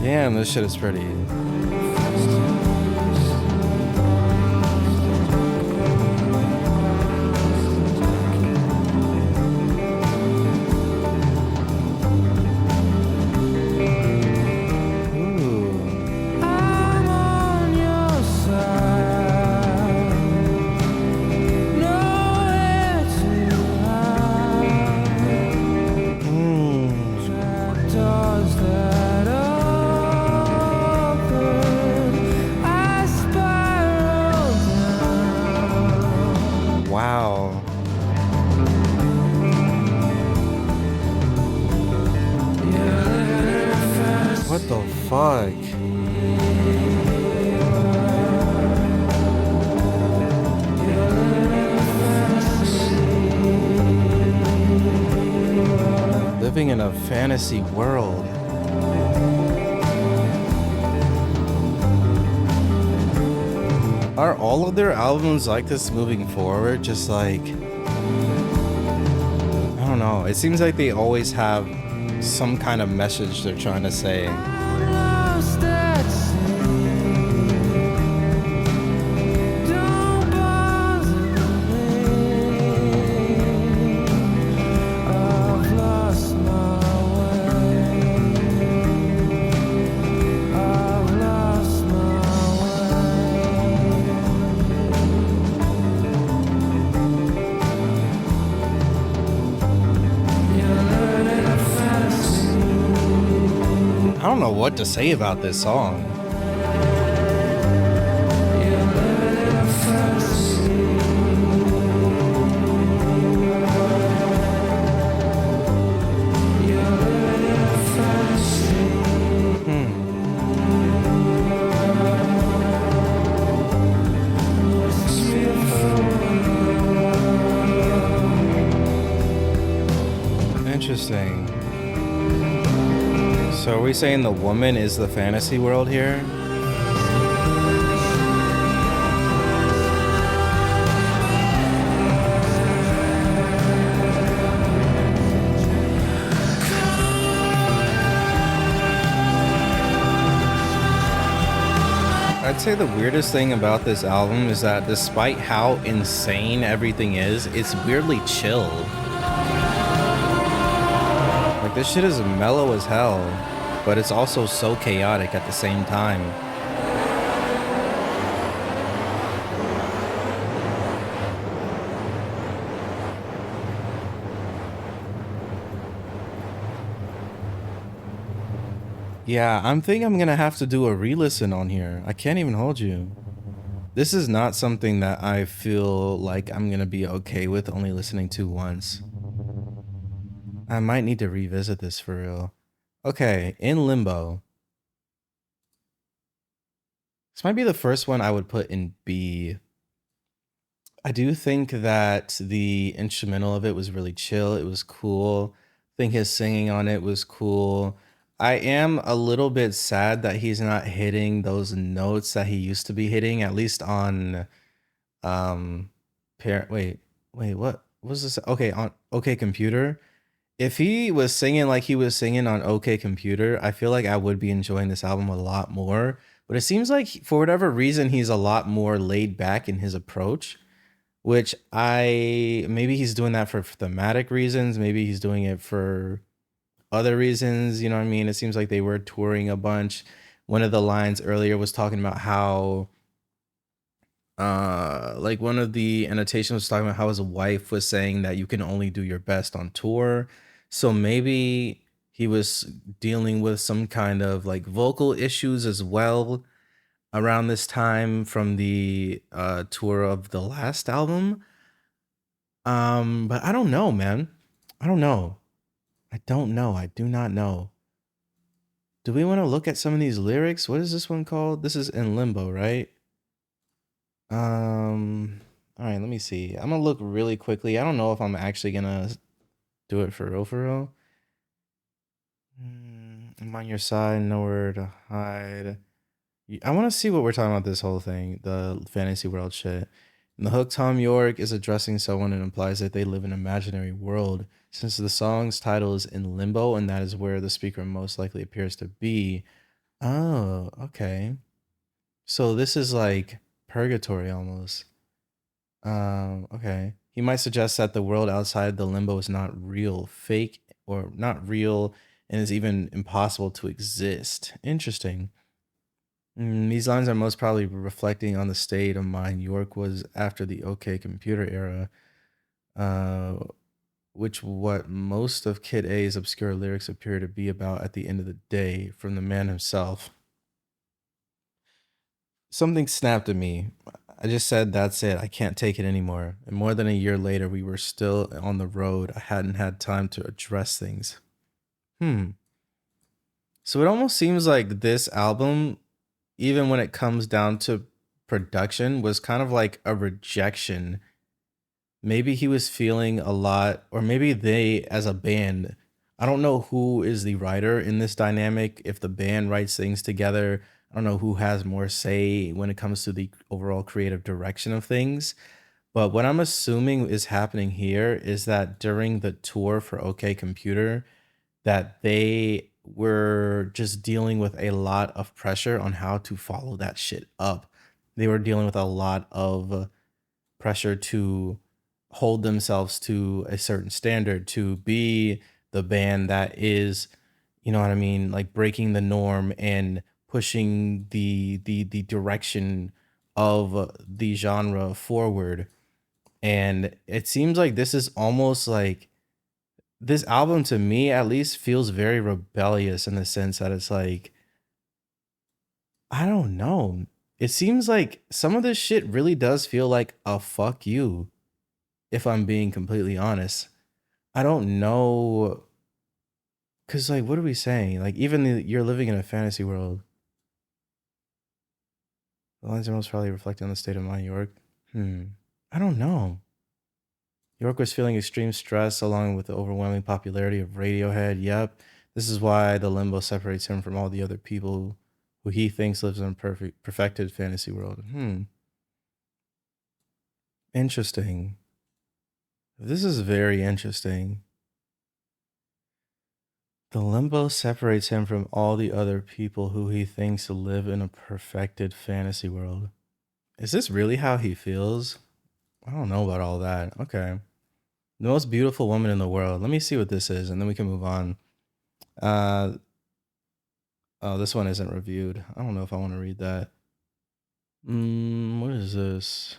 Damn, this shit is pretty. What the fuck? Living in a fantasy world. Are all of their albums like this moving forward? Just like, I don't know. It seems like they always have some kind of message they're trying to say. I don't know what to say about this song. So are we saying the woman is the fantasy world here? I'd say the weirdest thing about this album is that despite how insane everything is, it's weirdly chill. Like this shit is mellow as hell, but it's also so chaotic at the same time. Yeah, I'm thinking I'm gonna have to do a re-listen on here. I can't even hold you. This is not something that I feel like I'm gonna be okay with only listening to once. I might need to revisit this for real. Okay, in Limbo. This might be the first one I would put in B. I do think that the instrumental of it was really chill. It was cool. I think his singing on it was cool. I am a little bit sad that he's not hitting those notes that he used to be hitting, at least on wait, what was this? Okay, on OK Computer. If he was singing like he was singing on OK Computer, I feel like I would be enjoying this album a lot more. But it seems like for whatever reason, he's a lot more laid back in his approach, which I maybe he's doing that for thematic reasons. Maybe he's doing it for other reasons. You know what I mean? It seems like they were touring a bunch. One of the lines earlier was talking about how like one of the annotations was talking about how his wife was saying that you can only do your best on tour. So maybe he was dealing with some kind of like vocal issues as well around this time from the tour of the last album. But I don't know, man. I don't know. I don't know. I do not know. Do we want to look at some of these lyrics? What is this one called? This is In Limbo, right? All right, let me see. I'm gonna look really quickly. I don't know if I'm actually gonna do it for real, for real. I'm on your side, nowhere to hide. I want to see what we're talking about this whole thing, the fantasy world shit. In the hook, Tom York is addressing someone and implies that they live in an imaginary world. Since the song's title is In Limbo, and that is where the speaker most likely appears to be. Oh, okay. So this is like purgatory almost. Okay. He might suggest that the world outside the limbo is not real, fake, or not real, and is even impossible to exist. Interesting. These lines are most probably reflecting on the state of mind York was after the OK Computer era, uh, which what most of Kid A's obscure lyrics appear to be about at the end of the day, from the man himself. Something snapped at me. I just said, that's it. I can't take it anymore. And more than a year later, we were still on the road. I hadn't had time to address things. So it almost seems like this album, even when it comes down to production, was kind of like a rejection. Maybe he was feeling a lot, or maybe they, as a band, I don't know who is the writer in this dynamic. If the band writes things together, I don't know who has more say when it comes to the overall creative direction of things. But what I'm assuming is happening here is that during the tour for OK Computer, that they were just dealing with a lot of pressure on how to follow that shit up. They were dealing with a lot of pressure to hold themselves to a certain standard, to be the band that is, you know what I mean, like breaking the norm and pushing the direction of the genre forward. And it seems like this is almost like this album, to me at least, feels very rebellious in the sense that it's like, I don't know. It seems like some of this shit really does feel like a fuck you, if I'm being completely honest. I don't know. Cause like, what are we saying? Like, even you're living in a fantasy world. The lines are most probably reflecting on the state of mind, York. I don't know. York was feeling extreme stress along with the overwhelming popularity of Radiohead. Yep. This is why the limbo separates him from all the other people who he thinks lives in a perfected fantasy world. Interesting. This is very interesting. The limbo separates him from all the other people who he thinks live in a perfected fantasy world. Is this really how he feels? I don't know about all that. Okay. The most beautiful woman in the world. Let me see what this is, and then we can move on. Uh oh, this one isn't reviewed. I don't know if I want to read that. What is this?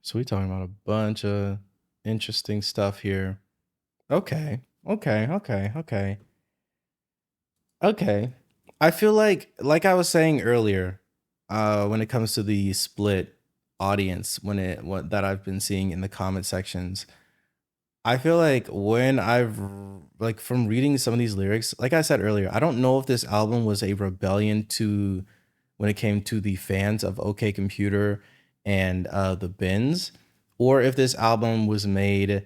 So we talking about a bunch of interesting stuff here. Okay. Okay. I feel like I was saying earlier, when it comes to the split audience, what that I've been seeing in the comment sections, I feel like when I've like from reading some of these lyrics, like I said earlier, I don't know if this album was a rebellion to when it came to the fans of OK Computer and the Bins, or if this album was made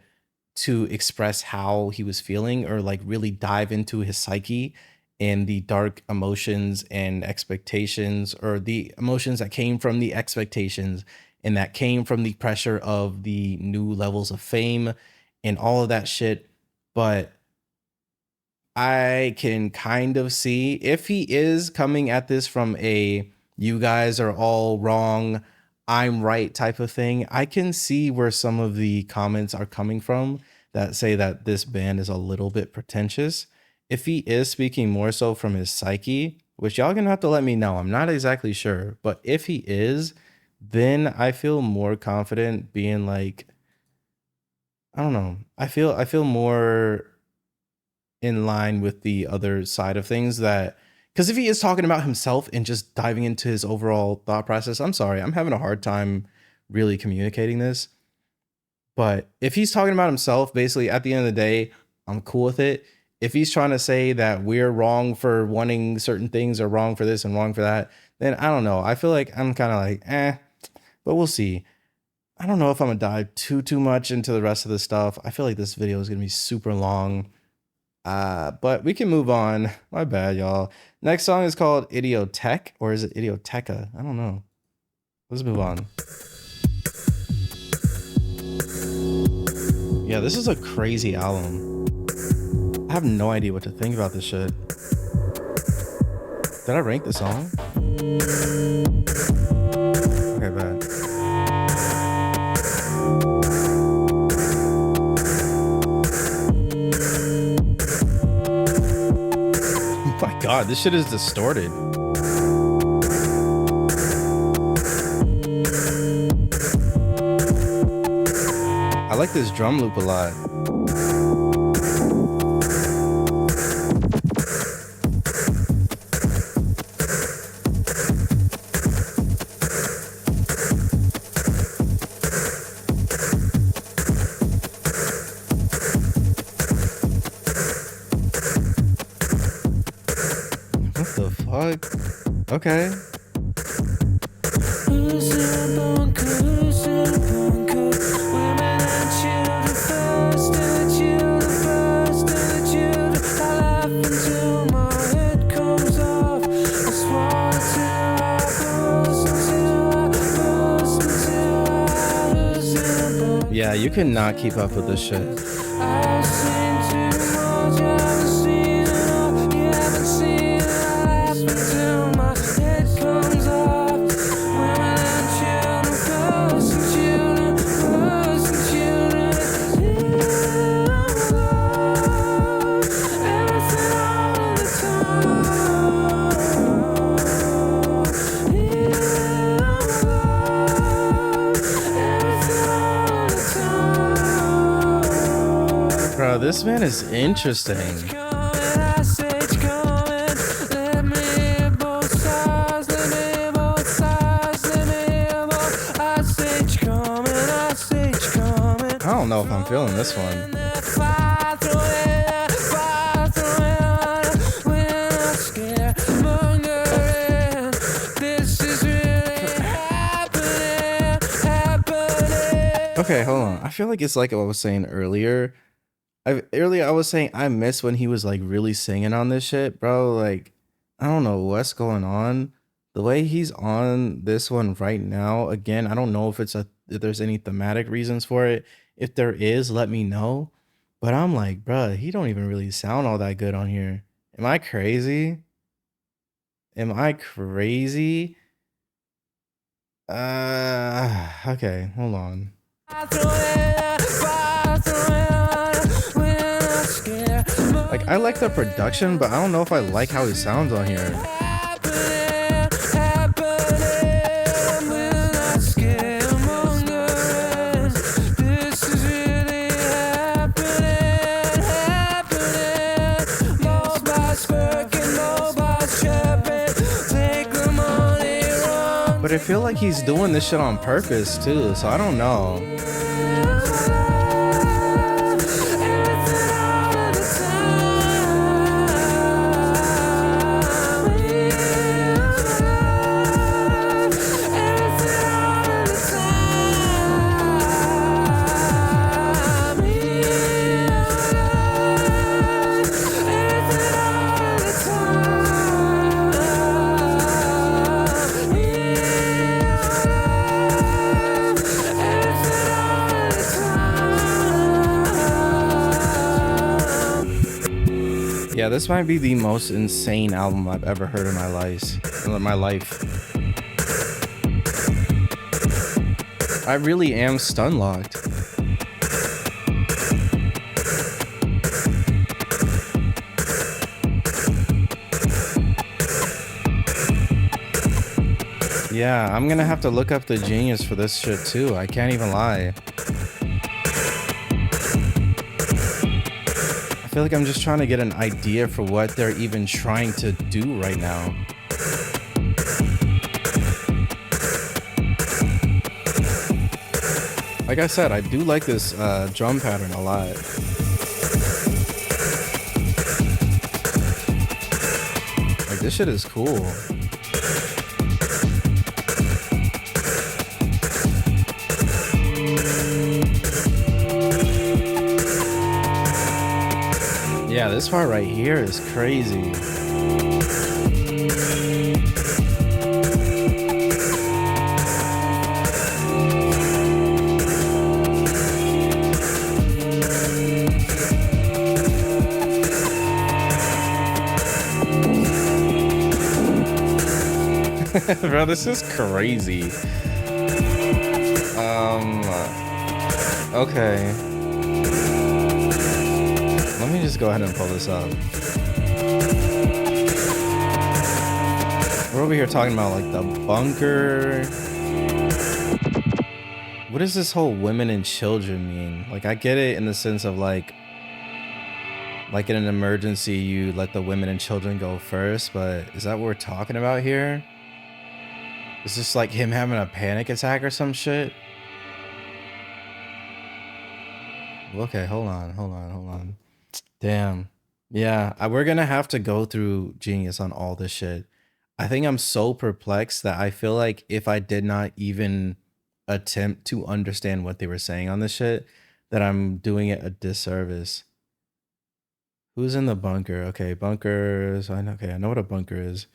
to express how he was feeling or like really dive into his psyche and the dark emotions and expectations, or the emotions that came from the expectations and that came from the pressure of the new levels of fame and all of that shit. But I can kind of see if he is coming at this from a you guys are all wrong, I'm right type of thing. I can see where some of the comments are coming from that say that this band is a little bit pretentious. If he is speaking more so from his psyche, which y'all gonna have to let me know, I'm not exactly sure, but if he is, then I feel more confident being like, I don't know. I feel more in line with the other side of things, that because if he is talking about himself and just diving into his overall thought process, I'm sorry, I'm having a hard time really communicating this. But if he's talking about himself, basically at the end of the day, I'm cool with it. If he's trying to say that we're wrong for wanting certain things or wrong for this and wrong for that, then I don't know. I feel like I'm kind of like, but we'll see. I don't know if I'm gonna dive too much into the rest of the stuff. I feel like this video is gonna be super long. But we can move on. My bad, y'all. Next song is called Idioteque, or is it Idioteca? I don't know. Let's move on. Yeah, this is a crazy album. I have no idea what to think about this shit. Did I rank the song? Okay, bad. Oh my god, this shit is distorted. I like this drum loop a lot. What the fuck? Okay. Yeah, you cannot keep up with this shit. Bro, this man is interesting. I don't know if I'm feeling this one. Okay, hold on. I feel like it's like what I was saying earlier. Earlier I was saying I miss when he was like really singing on this shit, bro. Like I don't know what's going on. The way he's on this one right now, again, I don't know if there's any thematic reasons for it. If there is, let me know. But I'm like, bruh, he don't even really sound all that good on here. Am I crazy? Am I crazy? Okay, hold on. Like I like the production, but I don't know if I like how he sounds on here. But I feel like he's doing this shit on purpose too, so I don't know. Yeah, this might be the most insane album I've ever heard in my life. I really am stun locked. Yeah, I'm gonna have to look up the Genius for this shit too. I can't even lie. I feel like I'm just trying to get an idea for what they're even trying to do right now. Like I said, I do like this drum pattern a lot. Like this shit is cool. Yeah, this part right here is crazy. Bro, this is crazy. Okay. Let me just go ahead and pull this up. We're over here talking about like the bunker. What does this whole women and children mean? Like I get it in the sense of like in an emergency you let the women and children go first, but is that what we're talking about here? Is this like him having a panic attack or some shit? Okay, hold on. Damn. Yeah, we're gonna have to go through Genius on all this shit. I think I'm so perplexed that I feel like if I did not even attempt to understand what they were saying on this shit, that I'm doing it a disservice. Who's in the bunker? Okay, bunkers. Okay, I know what a bunker is.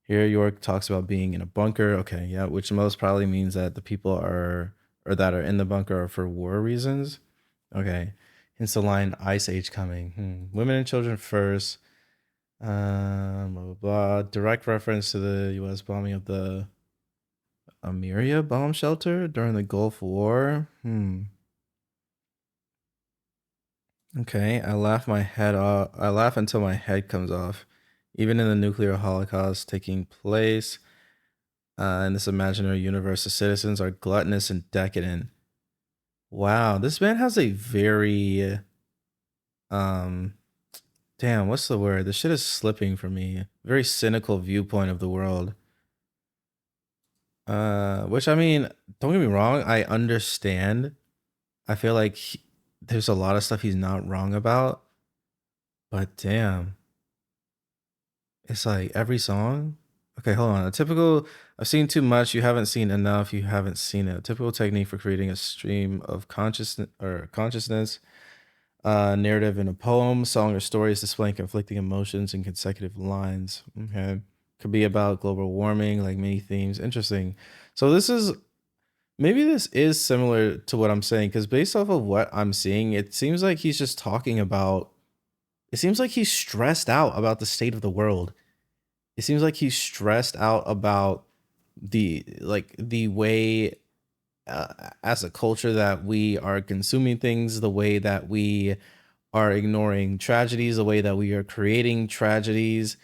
Here, York talks about being in a bunker. Okay, yeah, which most probably means that the people are or that are in the bunker are for war reasons. Okay, hence the line "Ice Age coming." Women and children first. Blah blah blah. Direct reference to the U.S. bombing of the Amiria bomb shelter during the Gulf War. Okay, I laugh my head off. I laugh until my head comes off. Even in the nuclear holocaust taking place in this imaginary universe, the citizens are gluttonous and decadent. Wow, this man has a very um damn, what's the word? This shit is slipping for me. Very cynical viewpoint of the world. Which I mean, don't get me wrong, I understand. I feel like there's a lot of stuff he's not wrong about, but damn. It's like every song. Okay, hold on. A typical I've seen too much, you haven't seen enough, you haven't seen it. A typical technique for creating a stream of consciousness. Narrative in a poem, song, or stories displaying conflicting emotions in consecutive lines. Okay. Could be about global warming, like many themes. Interesting. So this is maybe this is similar to what I'm saying, because based off of what I'm seeing, it seems like he's just talking about it seems like he's stressed out about the state of the world. It seems like he's stressed out about the way as a culture that we are consuming things, the way that we are ignoring tragedies, the way that we are creating tragedies.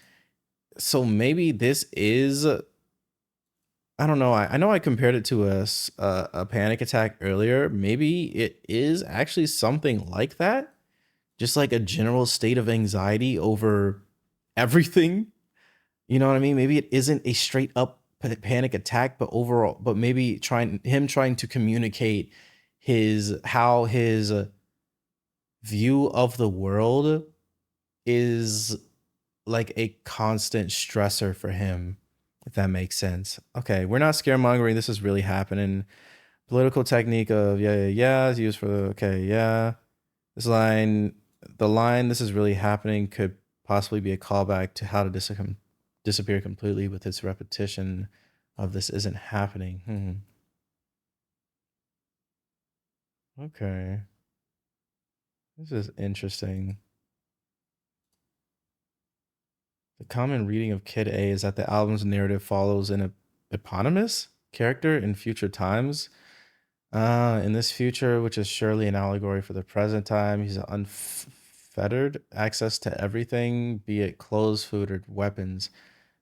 So maybe this is, I don't know. I know I compared it to a panic attack earlier. Maybe it is actually something like that, just like a general state of anxiety over everything. You know what I mean? Maybe it isn't a straight up panic attack, but overall, but maybe trying to communicate his view of the world is like a constant stressor for him, if that makes sense. Okay, we're not scaremongering. This is really happening. Political technique of yeah is used for okay, yeah. The line this is really happening could possibly be a callback to how to disappear completely with its repetition of this isn't happening. Okay. This is interesting. The common reading of Kid A is that the album's narrative follows an eponymous character in future times. In this future, which is surely an allegory for the present time, he's unfettered access to everything, be it clothes, food, or weapons.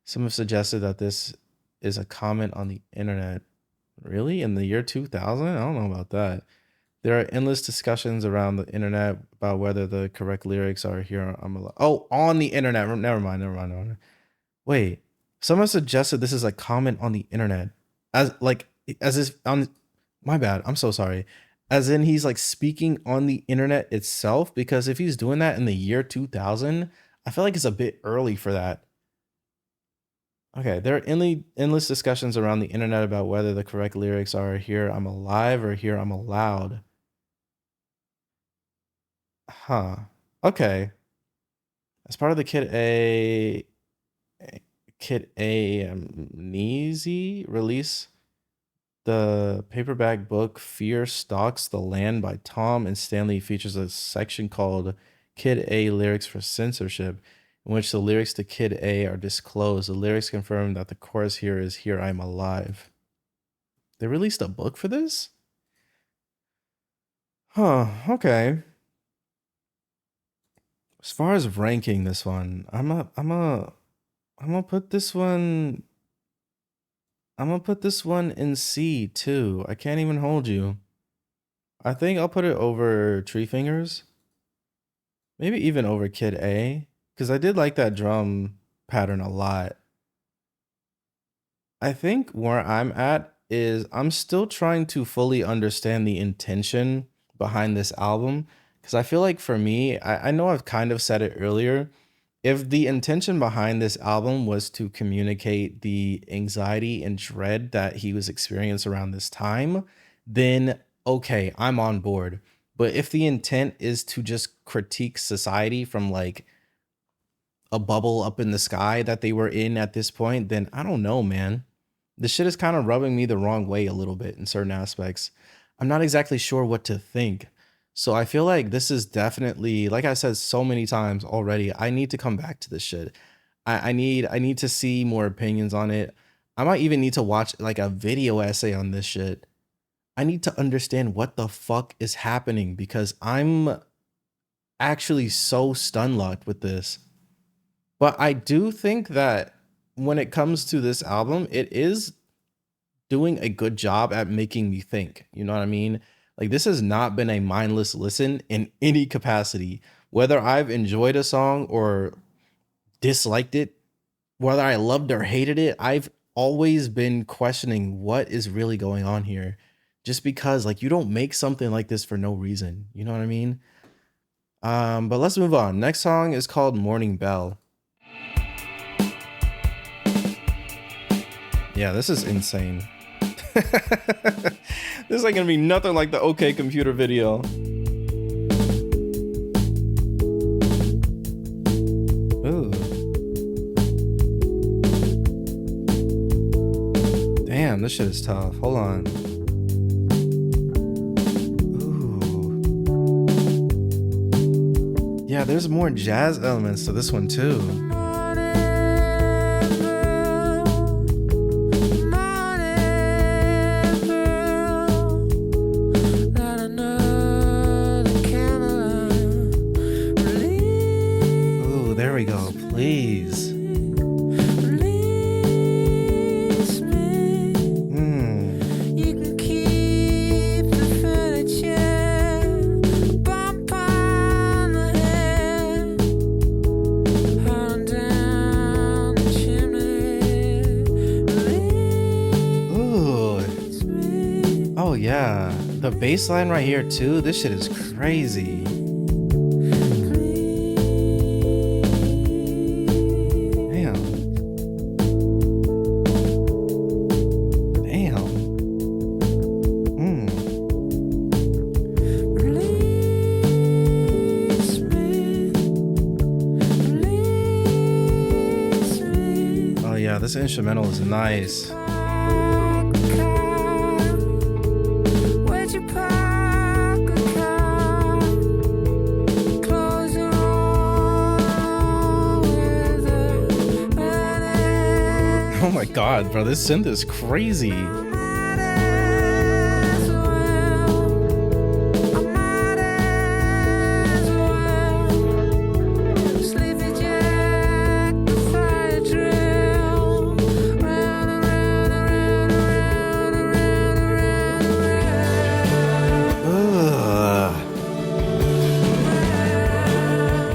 Some have suggested that this is a comment on the internet. Really? In the year 2000? I don't know about that. There are endless discussions around the internet about whether the correct lyrics are here. Oh, on the internet. Never mind. Wait. Someone suggested this is a comment on the internet. As if on my bad. I'm so sorry. As in he's like speaking on the internet itself, because if he's doing that in the year 2000, I feel like it's a bit early for that. Okay, there are endless discussions around the internet about whether the correct lyrics are "Here I'm alive" or "Here I'm allowed." Huh. Okay. As part of the Kid A Amnesia release, the paperback book Fear Stalks the Land by Tom and Stanley features a section called Kid A Lyrics for Censorship, in which the lyrics to Kid A are disclosed. The lyrics confirm that the chorus here is "Here I'm alive." They released a book for this? Huh, okay. As far as ranking this one, I'm gonna put this one in C too. I can't even hold you. I think I'll put it over Treefingers. Maybe even over Kid A. Because I did like that drum pattern a lot. I think where I'm at is I'm still trying to fully understand the intention behind this album. Because I feel like for me, I know I've kind of said it earlier. If the intention behind this album was to communicate the anxiety and dread that he was experiencing around this time, then okay, I'm on board. But if the intent is to just critique society from like a bubble up in the sky that they were in at this point, then I don't know, man. This shit is kind of rubbing me the wrong way a little bit in certain aspects. I'm not exactly sure what to think. So I feel like this is definitely, like I said so many times already, I need to come back to this shit. I need to see more opinions on it. I might even need to watch like a video essay on this shit. I need to understand what the fuck is happening, because I'm actually so stun locked with this. But I do think that when it comes to this album, it is doing a good job at making me think. You know what I mean? Like, this has not been a mindless listen in any capacity. Whether I've enjoyed a song or disliked it, whether I loved or hated it, I've always been questioning what is really going on here. Just because, like, you don't make something like this for no reason. You know what I mean? But let's move on. Next song is called Morning Bell. Yeah, this is insane. This ain't gonna be nothing like the OK Computer video. this shit is tough. Hold on. Ooh. Yeah, there's more jazz elements to this one too. Ooh, there we go. Please. Oh yeah, the bass line right here too. This shit is crazy. Damn. Damn. Oh yeah, this instrumental is nice. Oh my god, bro, this synth is crazy.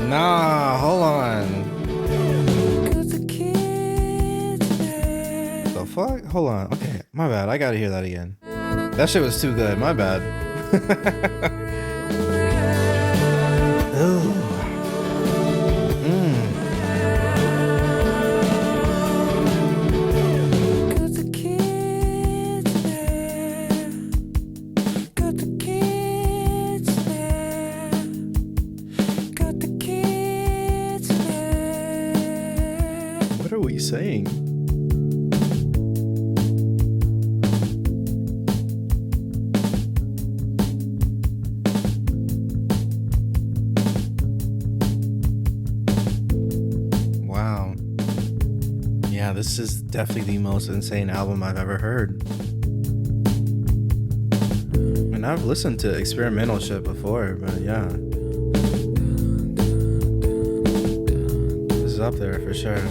Nah, hold on. The fuck? Hold on. Okay, my bad. I gotta hear that again. That shit was too good. My bad. Ooh. What are we saying? Wow. Yeah, this is definitely the most insane album I've ever heard. And I've listened to experimental shit before, but yeah. This is up there for sure.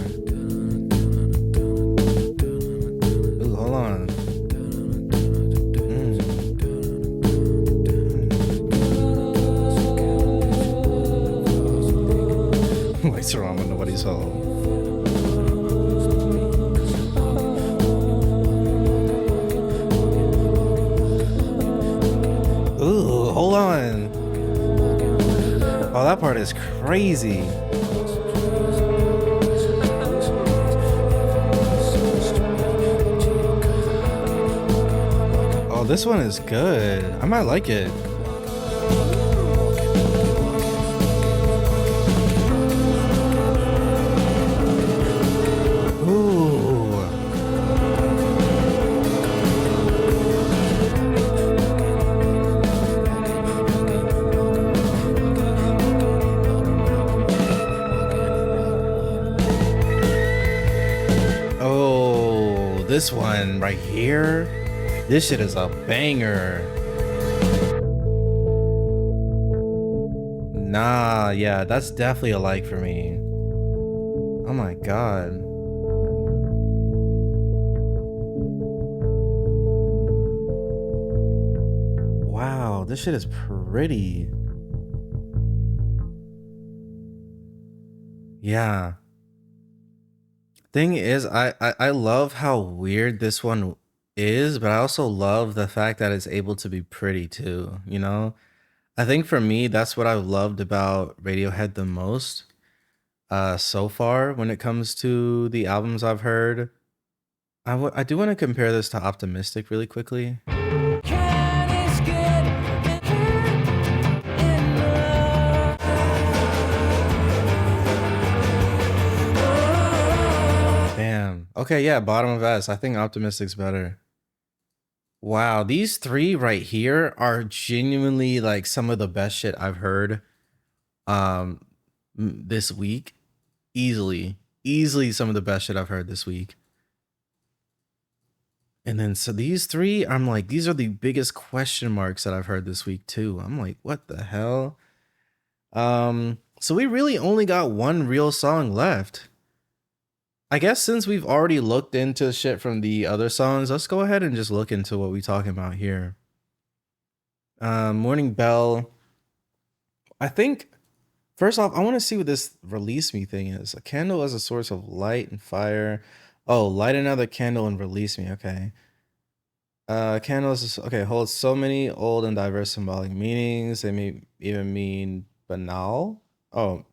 Ooh, hold on. Lights are on when nobody's home. Ooh, hold on. Oh, that part is crazy. Oh, this one is good. I might like it. Oh, this one right here. This shit is a banger. Nah, yeah, that's definitely a like for me. Oh my god. Wow, this shit is pretty. Yeah. Thing is, I love how weird this one is, but I also love the fact that it's able to be pretty too, you know? I think for me, that's what I've loved about Radiohead the most so far when it comes to the albums I've heard. I do want to compare this to Optimistic really quickly. Damn. Okay, yeah, bottom of S. I think Optimistic's better. Wow, these three right here are genuinely like some of the best shit I've heard um this week. Easily some of the best shit I've heard this week. And then so these three, I'm like, these are the biggest question marks that I've heard this week too. I'm like, what the hell? So we really only got one real song left. I guess since we've already looked into shit from the other songs, let's go ahead and just look into what we're talking about here. Morning Bell. I think first off, I want to see what this release me thing is. A candle as a source of light and fire. Oh, light another candle and release me. Okay. Candles is okay, holds so many old and diverse symbolic meanings. They may even mean banal. Oh,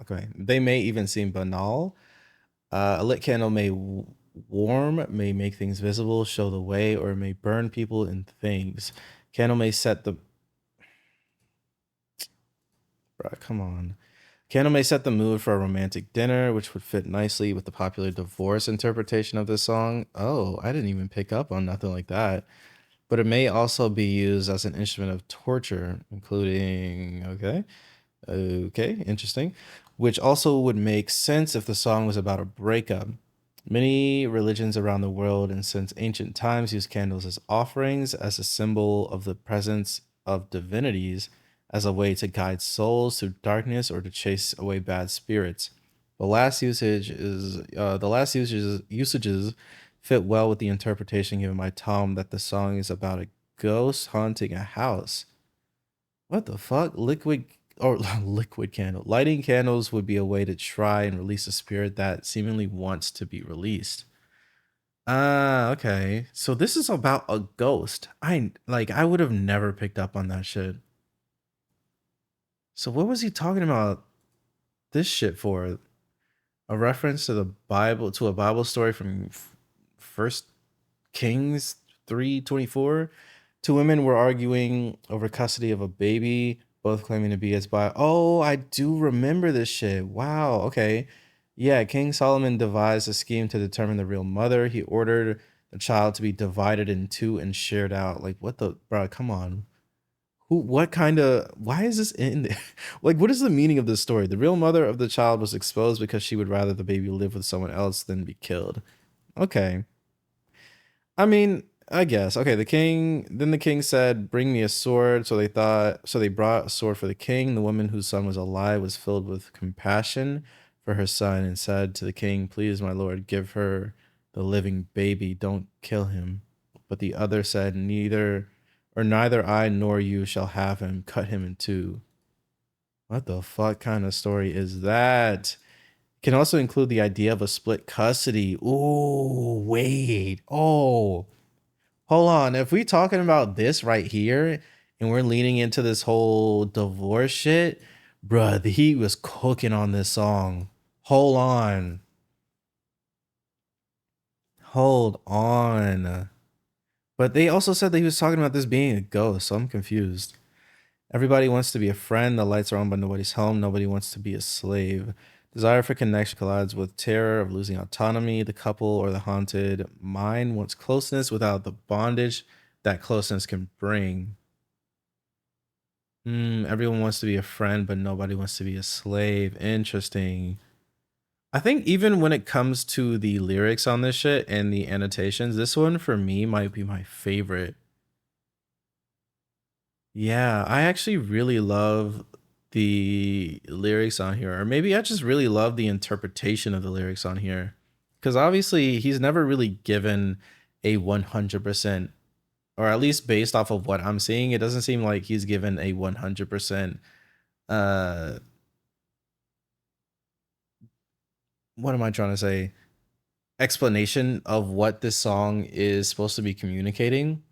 okay. They may even seem banal. A lit candle may warm, may make things visible, show the way, or may burn people and things. Candle may set the. Bruh, come on. Candle may set the mood for a romantic dinner, which would fit nicely with the popular divorce interpretation of this song. Oh, I didn't even pick up on nothing like that. But it may also be used as an instrument of torture, including. Okay, interesting. Which also would make sense if the song was about a breakup. Many religions around the world and since ancient times use candles as offerings, as a symbol of the presence of divinities, as a way to guide souls through darkness or to chase away bad spirits. The last usages fit well with the interpretation given by Tom that the song is about a ghost haunting a house. What the fuck? Liquid or liquid candle. Lighting candles would be a way to try and release a spirit that seemingly wants to be released. Ah, okay. So this is about a ghost. I would have never picked up on that shit. So what was he talking about this shit for? A reference to the Bible, to a Bible story from First Kings 3:24. Two women were arguing over custody of a baby, both claiming to be its by. Oh, I do remember this shit. Wow. Okay. Yeah, King Solomon devised a scheme to determine the real mother. He ordered the child to be divided in two and shared out. Like, what the, bro? Come on. What kind of, why is this in there? Like, what is the meaning of this story? The real mother of the child was exposed because she would rather the baby live with someone else than be killed. Okay. I mean, I guess. Okay, the king said, "Bring me a sword." So they brought a sword for the king. The woman whose son was alive was filled with compassion for her son and said to the king, "Please, my lord, give her the living baby. Don't kill him." But the other said, "Neither I nor you shall have him. Cut him in two." What the fuck kind of story is that? Can also include the idea of a split custody. Ooh, wait. Oh, hold on. If we talking about this right here and we're leaning into this whole divorce shit, bruh, the heat was cooking on this song. Hold on. Hold on. But they also said that he was talking about this being a ghost, so I'm confused. Everybody wants to be a friend. The lights are on, but nobody's home. Nobody wants to be a slave. Desire for connection collides with terror of losing autonomy. The couple or the haunted mind wants closeness without the bondage that closeness can bring. Everyone wants to be a friend, but nobody wants to be a slave. Interesting. I think even when it comes to the lyrics on this shit and the annotations, this one for me might be my favorite. Yeah, I actually really love the lyrics on here, or maybe I just really love the interpretation of the lyrics on here. Because obviously, he's never really given a 100%, or at least based off of what I'm seeing, it doesn't seem like he's given a 100%. Uh, what am I trying to say? Explanation of what this song is supposed to be communicating.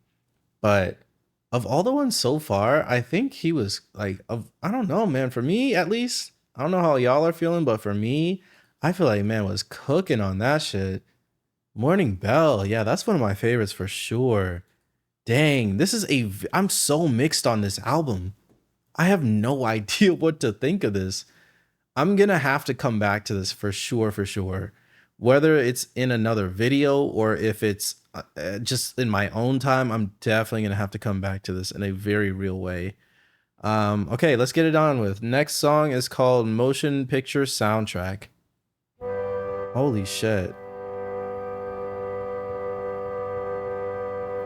But of all the ones so far, I think he was like, I don't know, man. For me, at least, I don't know how y'all are feeling, but for me, I feel like man was cooking on that shit. Morning Bell, yeah, that's one of my favorites for sure. Dang, I'm so mixed on this album. I have no idea what to think of this. I'm gonna have to come back to this for sure, for sure. Whether it's in another video or if it's just in my own time, I'm definitely gonna have to come back to this in a very real way. Okay, let's get it on with. Next song is called Motion Picture Soundtrack. Holy shit.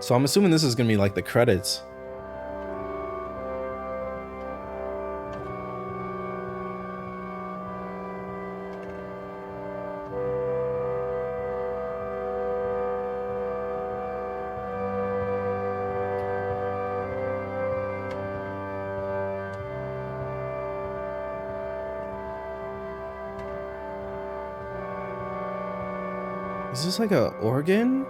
So I'm assuming this is gonna be like the credits. Is this like a organ?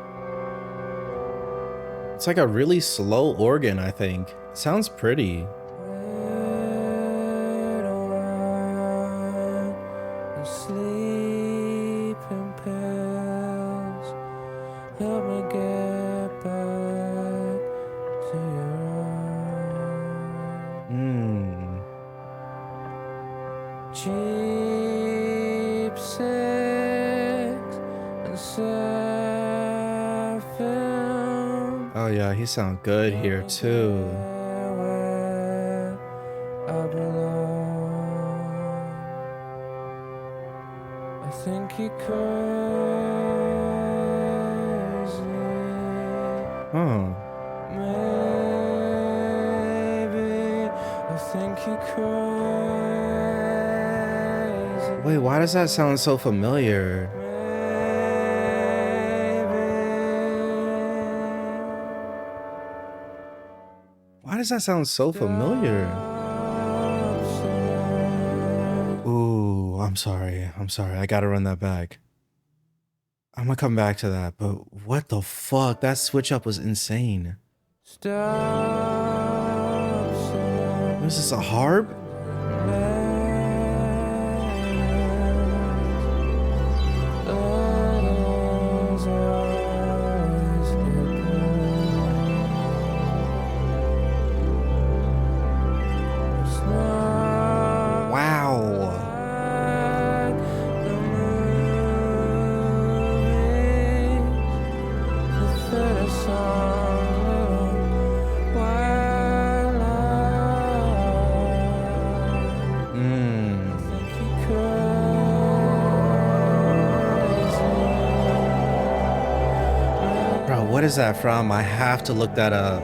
It's like a really slow organ, I think. It sounds pretty. Oh yeah, he sound good here too. I think he crazy. Huh. Maybe I think he crazy. Wait, why does that sound so familiar? Why does that sound so familiar? Ooh, I'm sorry. I'm sorry. I gotta run that back. I'm gonna come back to that, but what the fuck? That switch up was insane. What is this, a harp? Bro, what is that from? I have to look that up.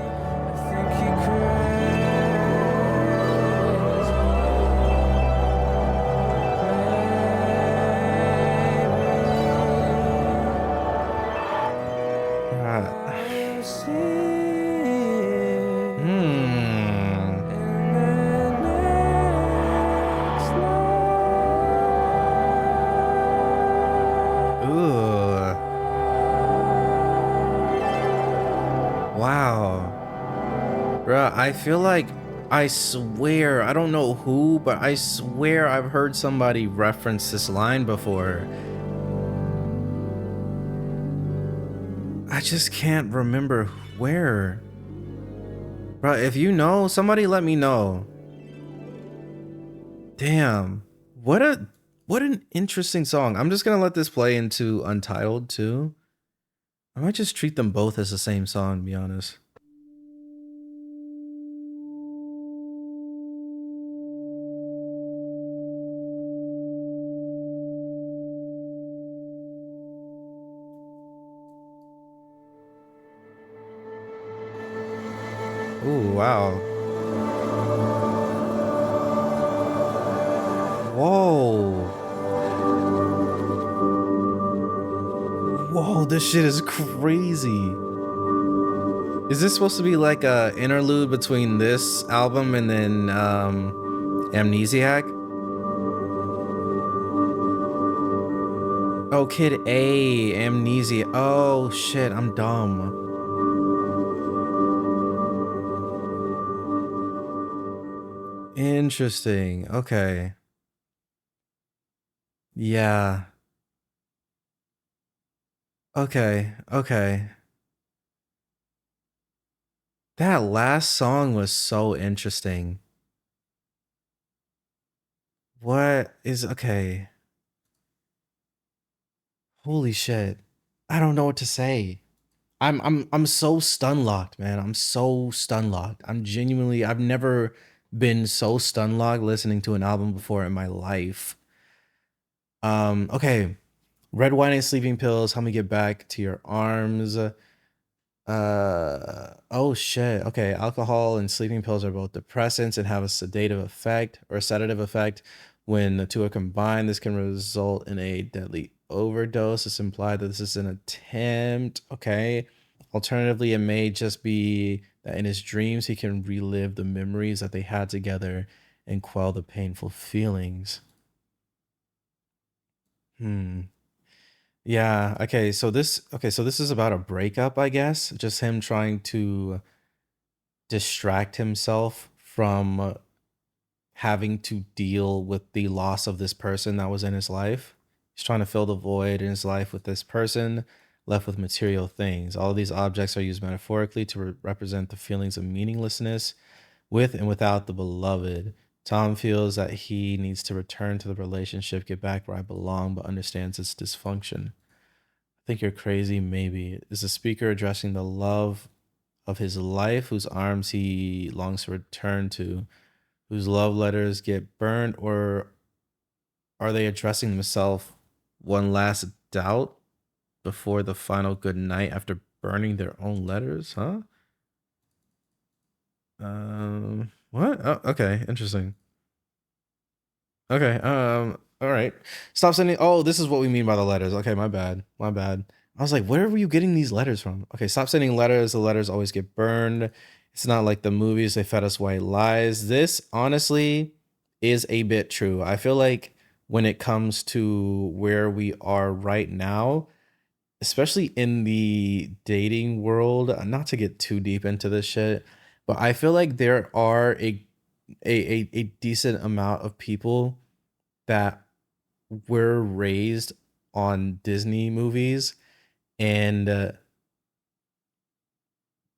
Wow. Bruh, I feel like, I swear, I don't know who, but I swear I've heard somebody reference this line before. I just can't remember where. Bruh, if you know, somebody let me know. Damn. What an interesting song. I'm just gonna let this play into Untitled too. I might just treat them both as the same song, to be honest. Ooh, wow. Whoa. Whoa, this shit is crazy. Is this supposed to be like a interlude between this album and then Amnesiac? Oh, Kid A, Amnesia. Oh shit, I'm dumb. Interesting. Okay. Yeah. Okay. Okay. That last song was so interesting. What is okay? Holy shit. I don't know what to say. I'm so stun locked, man. I'm so stun locked. I'm genuinely I've never been so stun locked listening to an album before in my life. Okay. Red wine and sleeping pills, help me get back to your arms. Oh shit. Okay, alcohol and sleeping pills are both depressants and have a sedative effect or a sedative effect. When the two are combined, this can result in a deadly overdose. It's implied that this is an attempt. Okay. Alternatively, it may just be that in his dreams he can relive the memories that they had together and quell the painful feelings. Hmm. Yeah, so this is about a breakup, I guess. Just him trying to distract himself from having to deal with the loss of this person that was in his life. He's trying to fill the void in his life with this person left with material things. All of these objects are used metaphorically to represent the feelings of meaninglessness with and without the beloved. Tom feels that he needs to return to the relationship, get back where I belong, but understands its dysfunction. I think you're crazy, maybe. Is the speaker addressing the love of his life, whose arms he longs to return to, whose love letters get burned, or are they addressing themselves one last doubt before the final good night after burning their own letters? Huh? What? Oh, okay, interesting. Okay. All right. Stop sending. Oh, this is what we mean by the letters. Okay, my bad. My bad. I was like, where were you getting these letters from? Okay, stop sending letters. The letters always get burned. It's not like the movies. They fed us white lies. This honestly is a bit true. I feel like when it comes to where we are right now, especially in the dating world, not to get too deep into this shit, but I feel like there are a decent amount of people that were raised on Disney movies and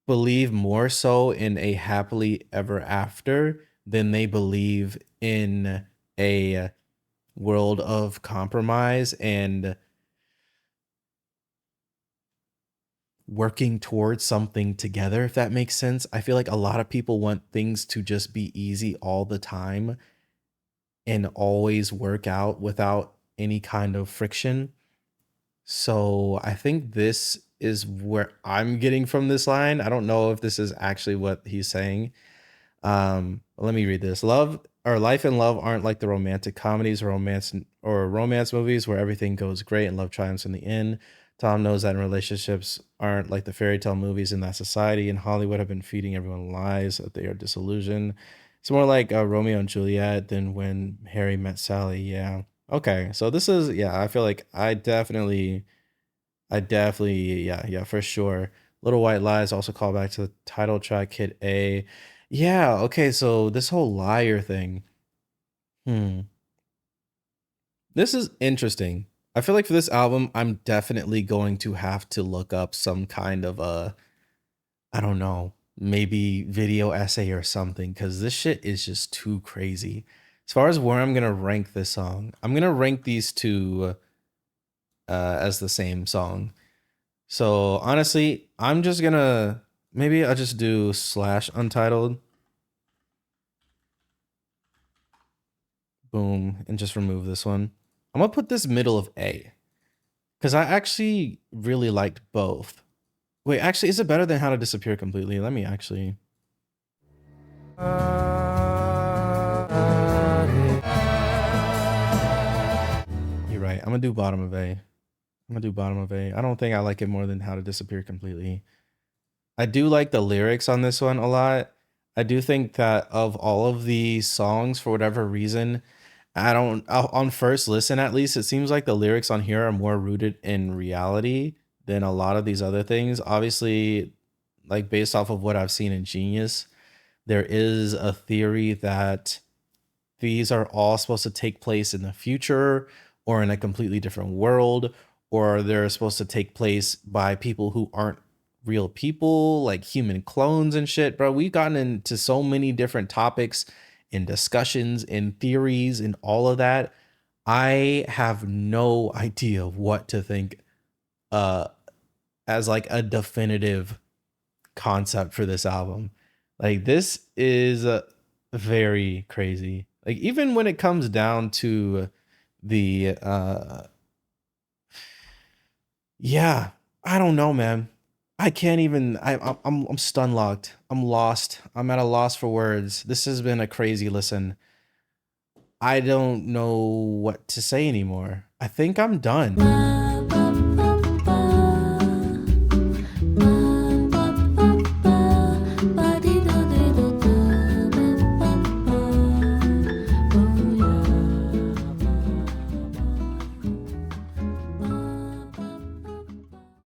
believe more so in a happily ever after than they believe in a world of compromise and working towards something together, if that makes sense. I feel like a lot of people want things to just be easy all the time and always work out without any kind of friction. So I think this is where I'm getting from this line. I don't know if this is actually what he's saying. Let me read this. Love or life and love aren't like the romantic comedies or romance movies where everything goes great and love triumphs in the end. Tom knows that in relationships aren't like the fairy tale movies in that society and Hollywood have been feeding everyone lies that they are disillusioned. It's more like Romeo and Juliet than when Harry met Sally. Yeah. Okay. So this is yeah. I feel like yeah, for sure. Little White Lies also call back to the title track Kid A. Yeah, okay, so this whole liar thing. Hmm. This is interesting. I feel like for this album, I'm definitely going to have to look up some kind of I don't know, maybe video essay or something, because this shit is just too crazy. As far as where I'm gonna rank this song, I'm gonna rank these two as the same song. So honestly, I'm just gonna maybe I'll just do slash untitled, boom, and just remove this one. I'm gonna put this middle of A because I actually really liked both. Wait, actually, is it better than How to Disappear Completely? Let me actually. You're right. I'm gonna do bottom of A. I'm gonna do bottom of A. I don't think I like it more than How to Disappear Completely. I do like the lyrics on this one a lot. I do think that of all of the songs, for whatever reason, I don't on first listen at least, it seems like the lyrics on here are more rooted in reality than a lot of these other things. Obviously, like based off of what I've seen in Genius, there is a theory that these are all supposed to take place in the future or in a completely different world, or they're supposed to take place by people who aren't real people, like human clones and shit. Bro, we've gotten into so many different topics and discussions and theories and all of that. I have no idea what to think uh as like a definitive concept for this album. Like this is very crazy. Like even when it comes down to the yeah, I don't know, man. I can't even. I'm stun locked. I'm lost. I'm at a loss for words. This has been a crazy listen. I don't know what to say anymore. I think I'm done.